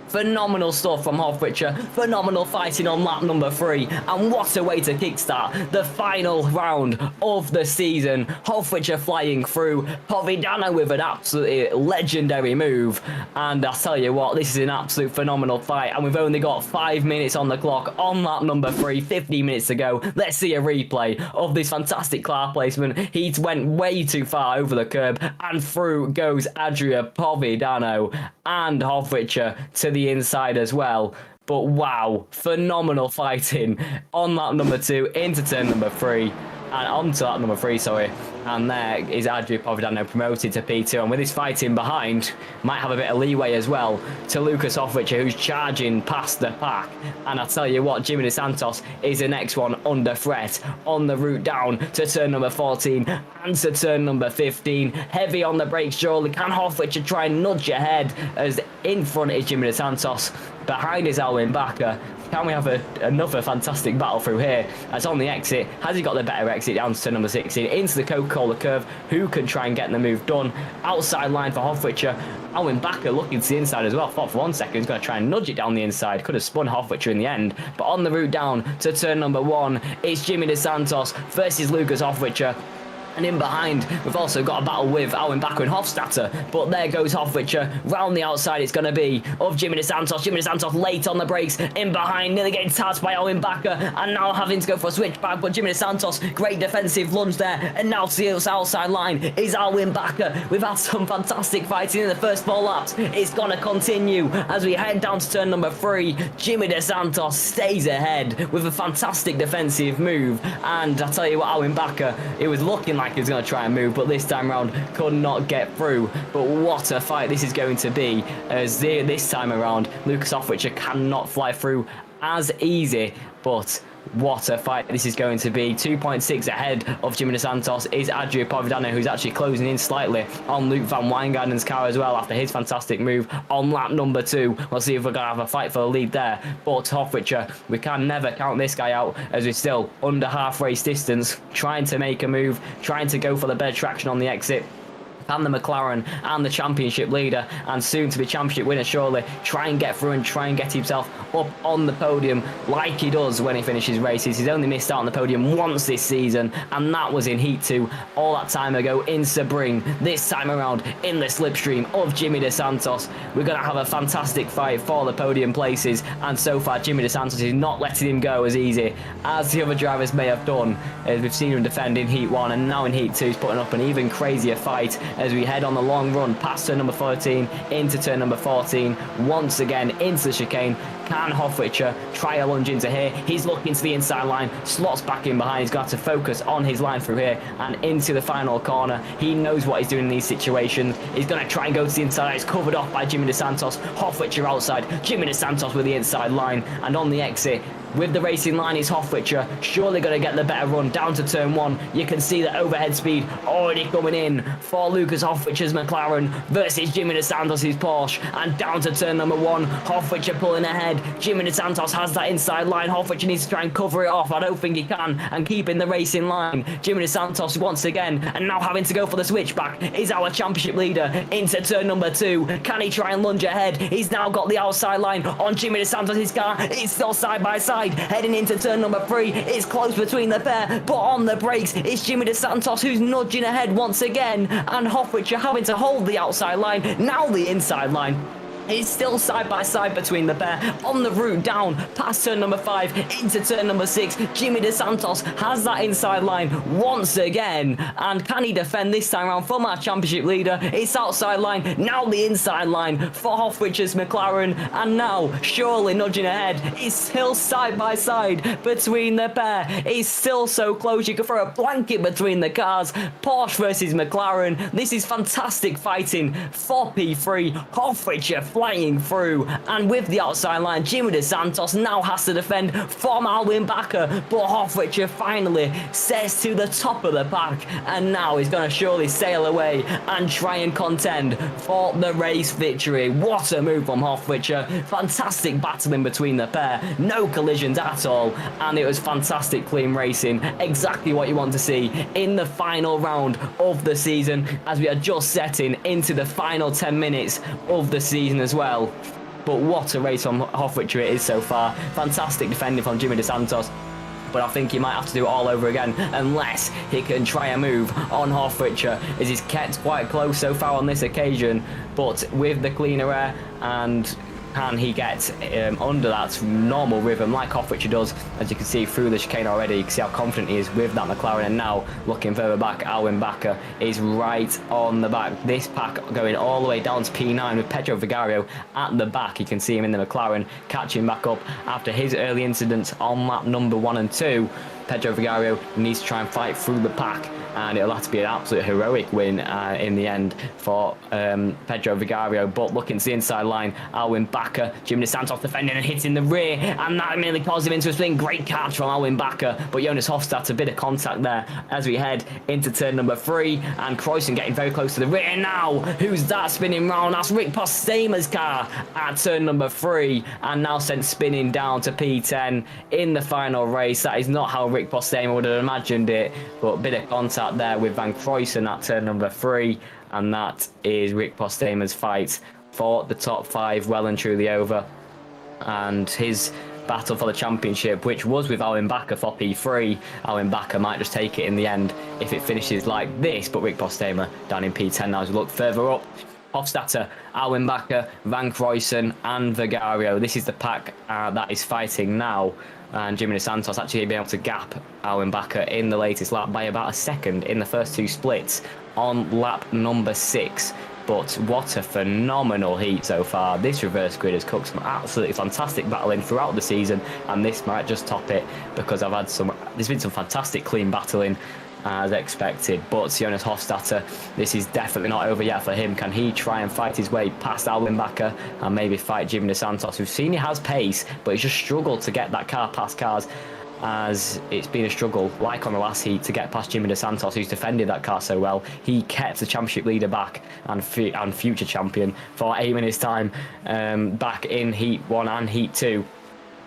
Phenomenal stuff from Hofwitscher. Phenomenal fighting on lap number 3. And what a way to kickstart the final round of the season. Hofwitscher flying through. Povidano with an absolutely legendary move. And I'll tell you what, this is an absolute phenomenal fight. And we've only got 5 minutes on the clock on lap number 3. 15 minutes to go. Let's see a replay of this fantastic car placement. He went way too far over the curb. And through goes Adria Povidano and Hofwitscher to the inside as well. But wow, phenomenal fighting on lap number 2 into turn number 3 and onto lap number 3, sorry. And there is Adria Povidano promoted to P2, and with his fighting behind, might have a bit of leeway as well to Lucas Hofwitscher, who's charging past the pack. And I'll tell you what, Jimmy De Santos is the next one under threat on the route down to turn number 14 and to turn number 15. Heavy on the brakes, surely. Can Hofwitscher try and nudge ahead, as in front is Jimmy De Santos, behind is Alwin Bakker. Can we have another fantastic battle through here? As on the exit, has he got the better exit down to turn number 16 into the Coca-Cola curve? Who can try and get the move done? Outside line for Hofwitscher. Alwin Bakker looking to the inside as well. Thought for 1 second he's going to try and nudge it down the inside. Could have spun Hofwitscher in the end. But on the route down to turn number 1, it's Jimmy De Santos versus Lucas Hofwitscher. And in behind, we've also got a battle with Alwin Bakker and Hofstadter. But there goes Hofwitscher. Round the outside it's going to be of Jimmy De Santos. Jimmy De Santos late on the brakes. In behind, nearly getting tasked by Alwin Bakker. And now having to go for a switchback. But Jimmy De Santos, great defensive lunge there. And now to the outside line is Alwin Bakker. We've had some fantastic fighting in the first 4 laps. It's going to continue as we head down to turn number 3. Jimmy De Santos stays ahead with a fantastic defensive move. And I tell you what, Alwin Bakker, it was looking like he was going to try and move, but this time round could not get through. But what a fight this is going to be, as this time around Lucas Hofwitscher cannot fly through as easy. But what a fight this is going to be. 2.6 ahead of Jimmy De Santos is Adria Povidano, who's actually closing in slightly on Luke Van Wijngaarden's car as well after his fantastic move on lap number 2. We'll see if we're going to have a fight for the lead there. But Hofwitscher, we can never count this guy out, as we're still under half race distance, trying to make a move, trying to go for the better traction on the exit. Can the McLaren and the championship leader and soon to be championship winner surely try and get through and try and get himself up on the podium like he does when he finishes races? He's only missed out on the podium once this season, and that was in Heat 2 all that time ago in Sebring. This time around in the slipstream of Jimmy De Santos, we're going to have a fantastic fight for the podium places, and so far Jimmy De Santos is not letting him go as easy as the other drivers may have done, as we've seen him defend in Heat 1, and now in Heat 2 he's putting up an even crazier fight as we head on the long run past turn number 13 into turn number 14, once again into the chicane. Can Hofwitscher try a lunge into here? He's looking to the inside line, slots back in behind. He's got to focus on his line through here and into the final corner. He knows what he's doing in these situations. He's going to try and go to the inside. It's covered off by Jimmy De Santos. Hofwitscher outside. Jimmy De Santos with the inside line, and on the exit with the racing line is Hofwitscher, surely going to get the better run down to turn 1. You can see the overhead speed already coming in for Lucas Hofwitscher's McLaren versus Jimmy De Santos' Porsche, and down to turn number 1, Hofwitscher pulling ahead. Jimmy De Santos has that inside line. Hofwitscher needs to try and cover it off. I don't think he can, and keeping the racing line. Jimmy De Santos once again, and now having to go for the switchback, is our championship leader into turn number 2. Can he try and lunge ahead? He's now got the outside line on Jimmy De Santos' car. It's still side by side. Heading into turn number 3, it's close between the pair, but on the brakes, it's Jimmy De Santos who's nudging ahead once again, and Hofwitscher having to hold the outside line, now the inside line. It's still side by side between the pair on the route down past turn number 5 into turn number 6. Jimmy De Santos has that inside line once again, and can he defend this time around from our championship leader? It's outside line, now the inside line for Hofwitscher's McLaren, and now surely nudging ahead. It's still side by side between the pair. It's still so close you could throw a blanket between the cars. Porsche versus McLaren. This is fantastic fighting for P3. Hofwitscher flying through, and with the outside line, Jimmy De Santos now has to defend from Alwin Bakker, but Hofwitscher finally sets to the top of the pack, and now he's going to surely sail away and try and contend for the race victory. What a move from Hofwitscher. Fantastic battling between the pair, no collisions at all, and it was fantastic clean racing, exactly what you want to see in the final round of the season, as we are just setting into the final 10 minutes of the season as well. But what a race from Hofwitscher it is so far. Fantastic defending from Jimmy De Santos, but I think he might have to do it all over again unless he can try a move on Hofwitscher, as he's kept quite close so far on this occasion, but with the cleaner air, and can he get under that normal rhythm like Hofwitscher does? As you can see through the chicane already, you can see how confident he is with that McLaren, and now looking further back, Alwin Bakker is right on the back. This pack going all the way down to P9 with Pedro Vigario at the back. You can see him in the McLaren catching back up after his early incidents on lap number 1 and 2. Pedro Vigario needs to try and fight through the pack, and it'll have to be an absolute heroic win in the end for Pedro Vigario. But looking to the inside line, Alwin Bakker, Jimmy De Santos defending and hitting the rear, and that nearly caused him into a spin. Great catch from Alwin Bakker, but Jonas Hofstadter, a bit of contact there as we head into turn number 3, and Kreuzen getting very close to the rear. Now, who's that spinning round? That's Rick Postema's car at turn number 3, and now sent spinning down to P10 in the final race. That is not how Rick Postema would have imagined it, but a bit of contact there with Van Kreuzen at turn number 3, and that is Rick Postema's fight for the top 5 well and truly over, and his battle for the championship, which was with Alwin Bakker for P3. Alwin Bakker might just take it in the end if it finishes like this, but Rick Postema down in P10 now as we look further up. Hofstadter, Alwin Bakker, Van Kreuzen and Vigario. This is the pack that is fighting now, and Jimmy De Santos actually being able to gap Alwin Bakker in the latest lap by about a second in the first 2 splits on lap number 6. But what a phenomenal heat so far. This reverse grid has cooked some absolutely fantastic battling throughout the season, and this might just top it, because there's been some fantastic clean battling as expected. But Jonas Hofstadter, this is definitely not over yet for him. Can he try and fight his way past Alwin Bakker and maybe fight Jimmy De Santos, we've seen he has pace, but he's just struggled to get that car past cars, as it's been a struggle, like on the last heat, to get past Jimmy De Santos, who's defended that car so well. He kept the championship leader back and future champion for aiming his time back in Heat 1 and Heat 2.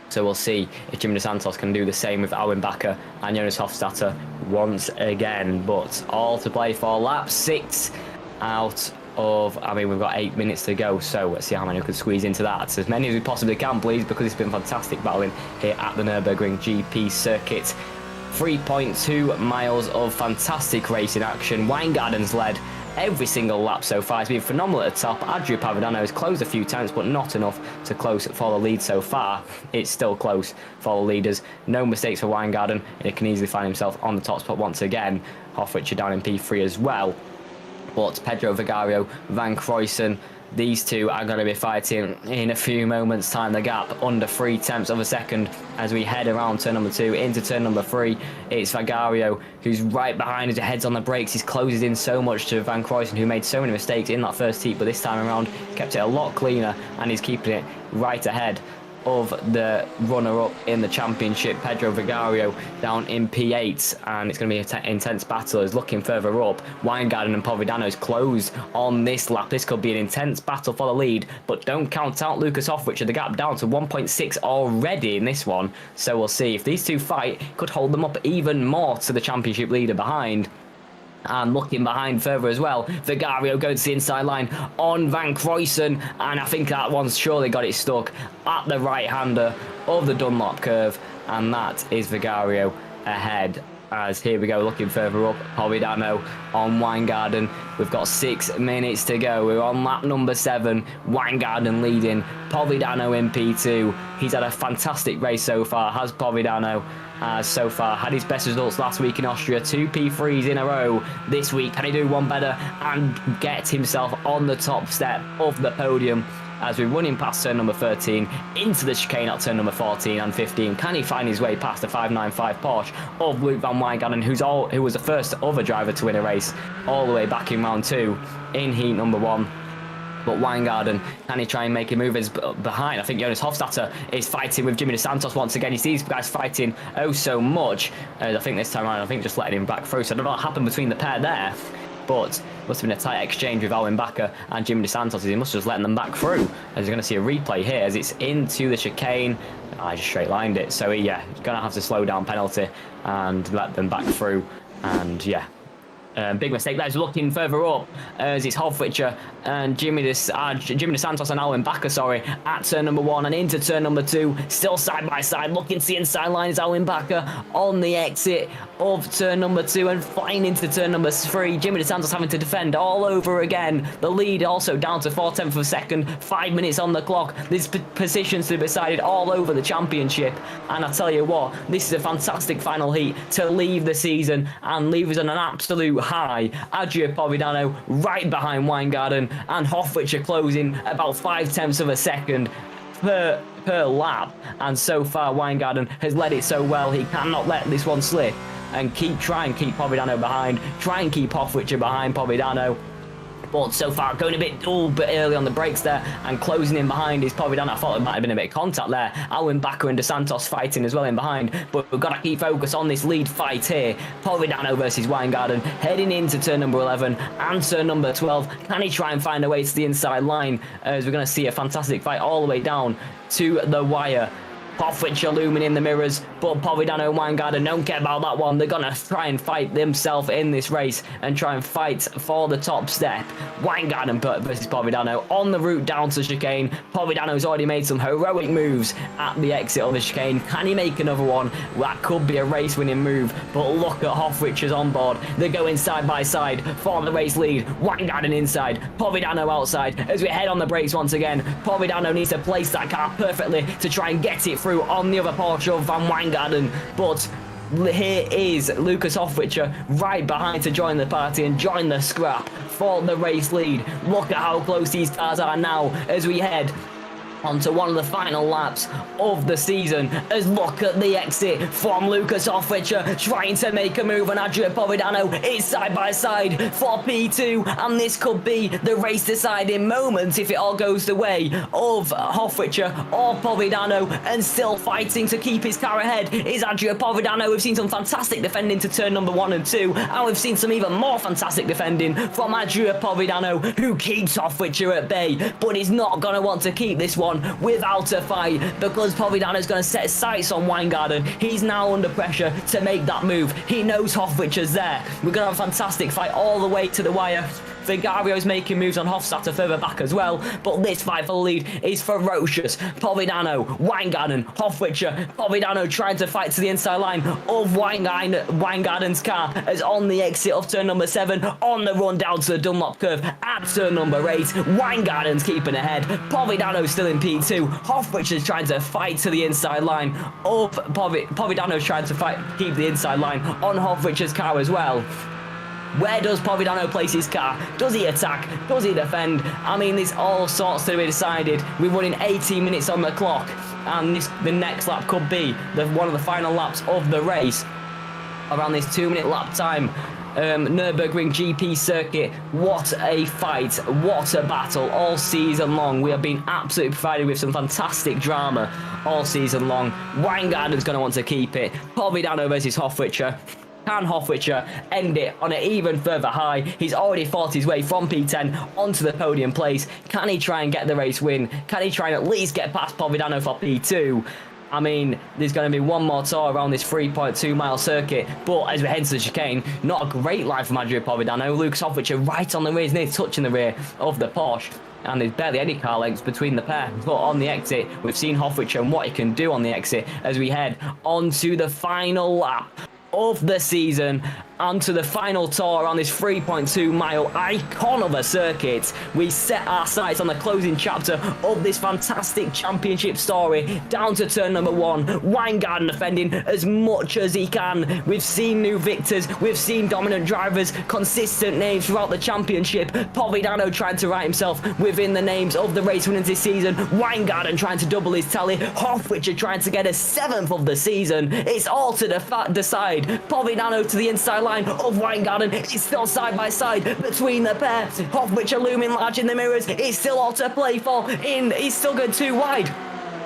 So we'll see if Jimmy De Santos can do the same with Alwin Bakker and Jonas Hofstadter once again. But all to play for lap 6. out of, I mean, we've got 8 minutes to go, so let's see how many we can squeeze into that. As many as we possibly can, please, because it's been fantastic battling here at the Nurburgring GP circuit. 3.2 miles of fantastic racing action. Weingarten's led every single lap so far. He's been phenomenal at the top. Adria Pavidano has closed a few times, but not enough to close for the lead so far. It's still close for the leaders. No mistakes for Weingarten, and he can easily find himself on the top spot once again. Hofrichter down in P3 as well. But Pedro Vigario, Van Cruyssen, these two are going to be fighting in a few moments' time. The gap under 0.3 of a second as we head around turn number 2 into turn number 3. It's Vigario who's right behind as he heads on the brakes. He's closes in so much to Van Cruyssen, who made so many mistakes in that first heat, but this time around kept it a lot cleaner, and he's keeping it right ahead of the runner-up in the championship, Pedro Vigario, down in P8, and it's going to be an intense battle. As looking further up, Weingarten and Pavidano's closed on this lap. This could be an intense battle for the lead, but don't count out Lucas Hofrichter. The gap down to 1.6 already in this one, so we'll see if these two fight. Could hold them up even more to the championship leader behind. And looking behind further as well, Vigario goes to the inside line on Van Cruyssen, and I think that one's surely got it stuck at the right-hander of the Dunlop curve, and that is Vigario ahead. As here we go, looking further up, Pavidano on Weingarten. We've got 6 minutes to go. We're on lap number 7. Weingarten leading, Pavidano in P2. He's had a fantastic race so far, has Pavidano. So far had his best results last week in Austria, 2 P3s in a row. This week, can he do one better and get himself on the top step of the podium as we're running past turn number 13 into the chicane at turn number 14 and 15? Can he find his way past the 595 Porsche of Luke van Weingarten, who was the first other driver to win a race all the way back in round 2 in heat number 1? But Weingarten, can he try and make a move? Is behind. I think Jonas Hofstadter is fighting with Jimmy DeSantos once again. You see these guys fighting oh so much. I think this time around, I think just letting him back through. So I don't know what happened between the pair there, but must have been a tight exchange with Owen Backer and Jimmy DeSantos, as he must have just letting them back through. As you're going to see a replay here as it's into the chicane. I just straight lined it. So yeah, going to have to slow down penalty and let them back through. And yeah. Big mistake there. Looking further up as it's Hofrichter and Jimmy DeSantos and Alwyn Backer, at turn number 1 and into turn number 2. Still side by side. Looking to the inside line is Alwyn Backer on the exit of turn number 2 and flying into turn number 3. Jimmy DeSantos having to defend all over again. The lead also down to 0.4 of a second. 5 minutes on the clock. This positions to be decided all over the championship. And I tell you what, this is a fantastic final heat to leave the season and leave us on an absolute high. Adria Pavidano right behind Weingarten and Hofrichter closing about 0.5 of a second per lap. And so far Weingarten has led it so well, he cannot let this one slip and try and keep Pavidano behind, try and keep Hofrichter behind Pavidano. But so far going a bit early on the brakes there and closing in behind is Pavidano. I thought it might have been a bit of contact there. Alwyn Backer and DeSantos fighting as well in behind, but we've got to keep focus on this lead fight here. Pavidano versus Weingarten heading into turn number 11 and turn number 12. Can he try and find a way to the inside line, as we're going to see a fantastic fight all the way down to the wire? Hofrichter looming in the mirrors, but Pavidano and Weingarten don't care about that one. They're going to try and fight themselves in this race and try and fight for the top step. Weingarten versus Pavidano on the route down to the chicane. Pavidano's already made some heroic moves at the exit of the chicane. Can he make another one? That could be a race-winning move, but look at Hofrichter's on board. They're going side by side for the race lead. Weingarten inside, Pavidano outside. As we head on the brakes once again, Pavidano needs to place that car perfectly to try and get it through on the other Porsche of Van Weingarten, but here is Lucas Hofrichter right behind to join the party and join the scrap for the race lead. Look at how close these cars are now as we head onto one of the final laps of the season. As look at the exit from Lucas Hofrichter trying to make a move, and Adria Pavidano is side by side for P2, and this could be the race deciding moment if it all goes the way of Hofrichter or Pavidano. And still fighting to keep his car ahead is Adria Pavidano. We've seen some fantastic defending to turn number 1 and 2, and we've seen some even more fantastic defending from Adria Pavidano, who keeps Hofrichter at bay, but he's not going to want to keep this one without a fight, because Pavidano's going to set his sights on Weingarten. He's now under pressure to make that move. He knows Hofrichter's there. We're going to have a fantastic fight all the way to the wire. Vigario's making moves on Hofstadter further back as well, but this fight for the lead is ferocious. Polidano, Weingarten, Hofwitscher, Polidano trying to fight to the inside line of Weingarten's car as on the exit of turn number 7, on the run down to the Dunlop curve at turn number 8. Weingarten's keeping ahead. Polidano's still in P2. Hofwitscher's trying to fight to the inside line of Polidano's trying to keep the inside line on Hofwitscher's car as well. Where does Polidano place his car? Does he attack? Does he defend? I mean, there's all sorts to be decided. We're running 18 minutes on the clock, and the next lap could be one of the final laps of the race. Around this 2-minute lap time. Nurburgring GP circuit. What a fight. What a battle all season long. We have been absolutely provided with some fantastic drama all season long. Weingarten's going to want to keep it. Polidano versus Hofwitscher. Can Hofwitscher end it on an even further high? He's already fought his way from P10 onto the podium place. Can he try and get the race win? Can he try and at least get past Polidano for P2? I mean, there's going to be one more tour around this 3.2 mile circuit, but as we head to the chicane, not a great line from Andrea Polidano. Lucas Hofwitscher right on the rear, near touching the rear of the Porsche, and there's barely any car lengths between the pair. But on the exit, we've seen Hofwitscher and what he can do on the exit as we head onto the final lap of the season, onto the final tour on this 3.2 mile icon of a circuit. We set our sights on the closing chapter of this fantastic championship story. Down to turn number 1, Weingarten defending as much as he can. We've seen new victors, we've seen dominant drivers, consistent names throughout the championship. Polidano trying to write himself within the names of the race winners this season. Weingarten trying to double his tally. Hofwitscher trying to get a 7th of the season. It's all to decide. Polidano to the inside line of Weingarten. It's still side by side between the pair. Hofwitscher looming large in the mirrors. It's still all to play for. He's still going too wide.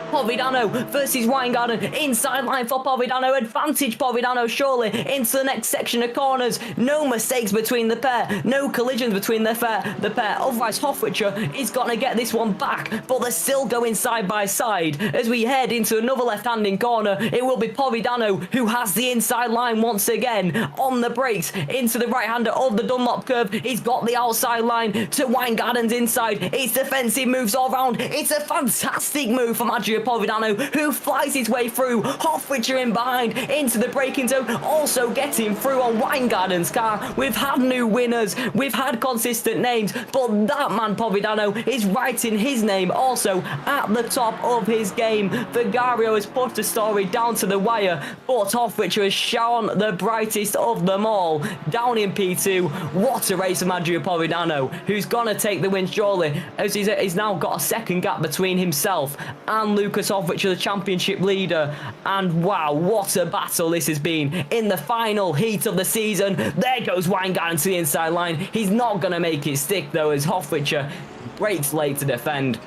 Polidano versus Weingarten. Inside line for Polidano. Advantage Polidano surely into the next section of corners. No mistakes between the pair. No collisions between the pair. Otherwise, Hofwitscher is going to get this one back. But they're still going side by side. As we head into another left-handing corner, it will be Polidano who has the inside line once again. On the brakes into the right-hander of the Dunlop curve. He's got the outside line to Weingarten's inside. It's defensive moves all round. It's a fantastic move from Adrian Polidano, who flies his way through. Hofwitscher in behind into the braking zone, also getting through on Weingarten's car. We've had new winners, we've had consistent names, but that man Polidano is writing his name also at the top of his game. Vigario has pushed the story down to the wire, but Hofwitscher has shone the brightest of them all. Down in P2, what a race from Andrea Polidano, who's gonna take the win surely, as he's now got a second gap between himself and Lucas Hofwitscher, the championship leader. And wow, what a battle this has been in the final heat of the season. There goes Weingarten to the inside line. He's not going to make it stick though, as Hofwitscher breaks late to defend.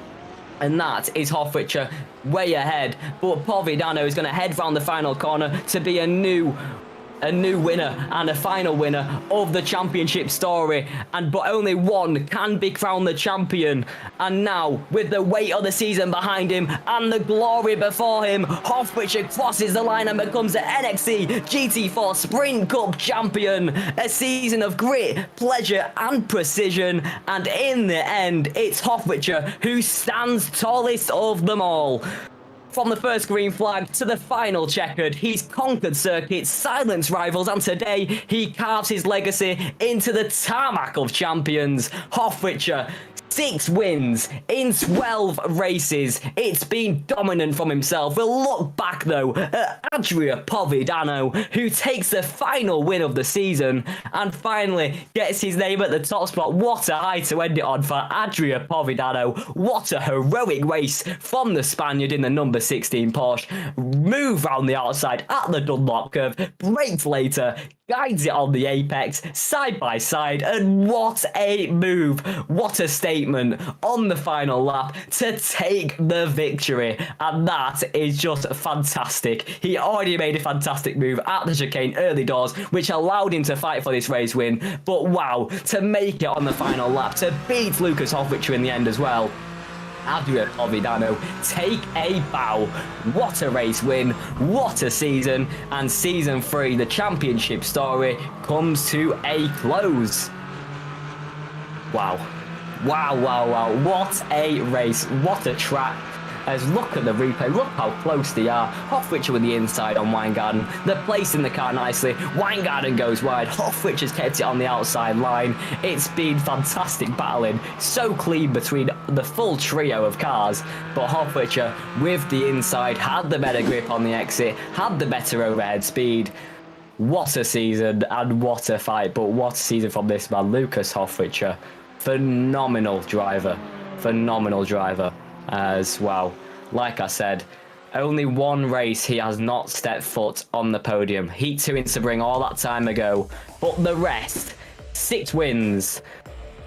And that is Hofwitscher way ahead. But Polidano is going to head round the final corner to be a new winner and a final winner of the championship story, but only one can be crowned the champion. And now, with the weight of the season behind him and the glory before him, Hofwitscher crosses the line and becomes the NXT GT4 Sprint Cup champion. A season of grit, pleasure and precision, and in the end it's Hofwitscher who stands tallest of them all. From the first green flag to the final checkered, he's conquered circuits, silenced rivals, and today he carves his legacy into the tarmac of champions. Hofwitscher, 6 wins in 12 races. It's been dominant from himself. We'll look back though at Andrea Polidano, who takes the final win of the season and finally gets his name at the top spot. What a high to end it on for Andrea Polidano. What a heroic race from the Spaniard in the number 16 Porsche. Move round the outside at the Dunlop curve, brakes later, guides it on the apex, side by side, and what a move. What a statement on the final lap to take the victory. And that is just fantastic. He already made a fantastic move at the chicane early doors, which allowed him to fight for this race win. But wow, to make it on the final lap, to beat Lucas Hofwitscher in the end as well. Andrea Polidano, take a bow. What a race win, what a season, and season 3, the championship story, comes to a close. Wow. Wow, wow, wow. What a race. What a track. As look at the replay, look how close they are. Hofwitscher with the inside on Weingarten. They're placing the car nicely. Weingarten goes wide. Hofwitscher's kept it on the outside line. It's been fantastic battling. So clean between the full trio of cars. But Hofwitscher with the inside had the better grip on the exit, had the better overhead speed. What a season and what a fight. But what a season from this man, Lucas Hofwitscher. Phenomenal driver. Phenomenal driver. As well, like I said, only one race he has not stepped foot on the podium. Heat 2 in Sebring all that time ago, but the rest, 6 wins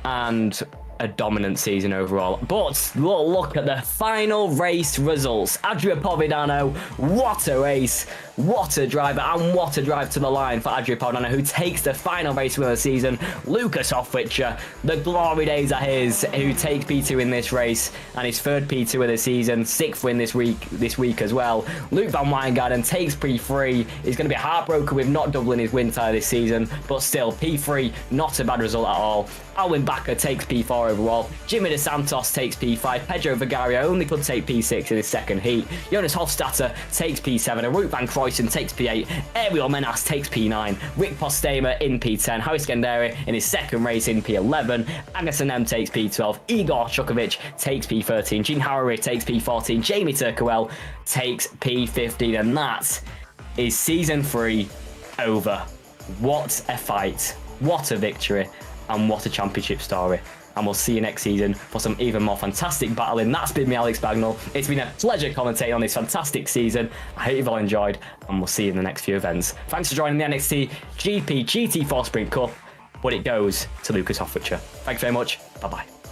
and a dominant season overall. But look at the final race results. Adria Povidano, what a race, what a driver, and what a drive to the line for Adria Povidano, who takes the final race win of the season. Lucas Hofwitscher, the glory days are his, who takes P2 in this race, and his third P2 of the season, 6th win this week as well. Luke van Weingarten takes P3. He's going to be heartbroken with not doubling his win tally this season, but still, P3, not a bad result at all. Alwin Bakker takes P4 overall. Jimmy De Santos takes P5. Pedro Vigario only could take P6 in his second heat. Jonas Hofstadter takes P7. And Root van Kruysen takes P8. Ariel Menas takes P9. Rick Postema in P10. Harry Skanderi in his second race in P11. Anderson M takes P12. Igor Chukovic takes P13. Gene Harry takes P14. Jamie Turkowell takes P15. And that is season 3 over. What a fight. What a victory. And what a championship story. And we'll see you next season for some even more fantastic battling. That's been me, Alex Bagnall. It's been a pleasure commentating on this fantastic season. I hope you've all enjoyed, and we'll see you in the next few events. Thanks for joining the NXTGP GT4 Sprint Cup, but it goes to Lucas Hofwitscher. Thanks very much. Bye-bye.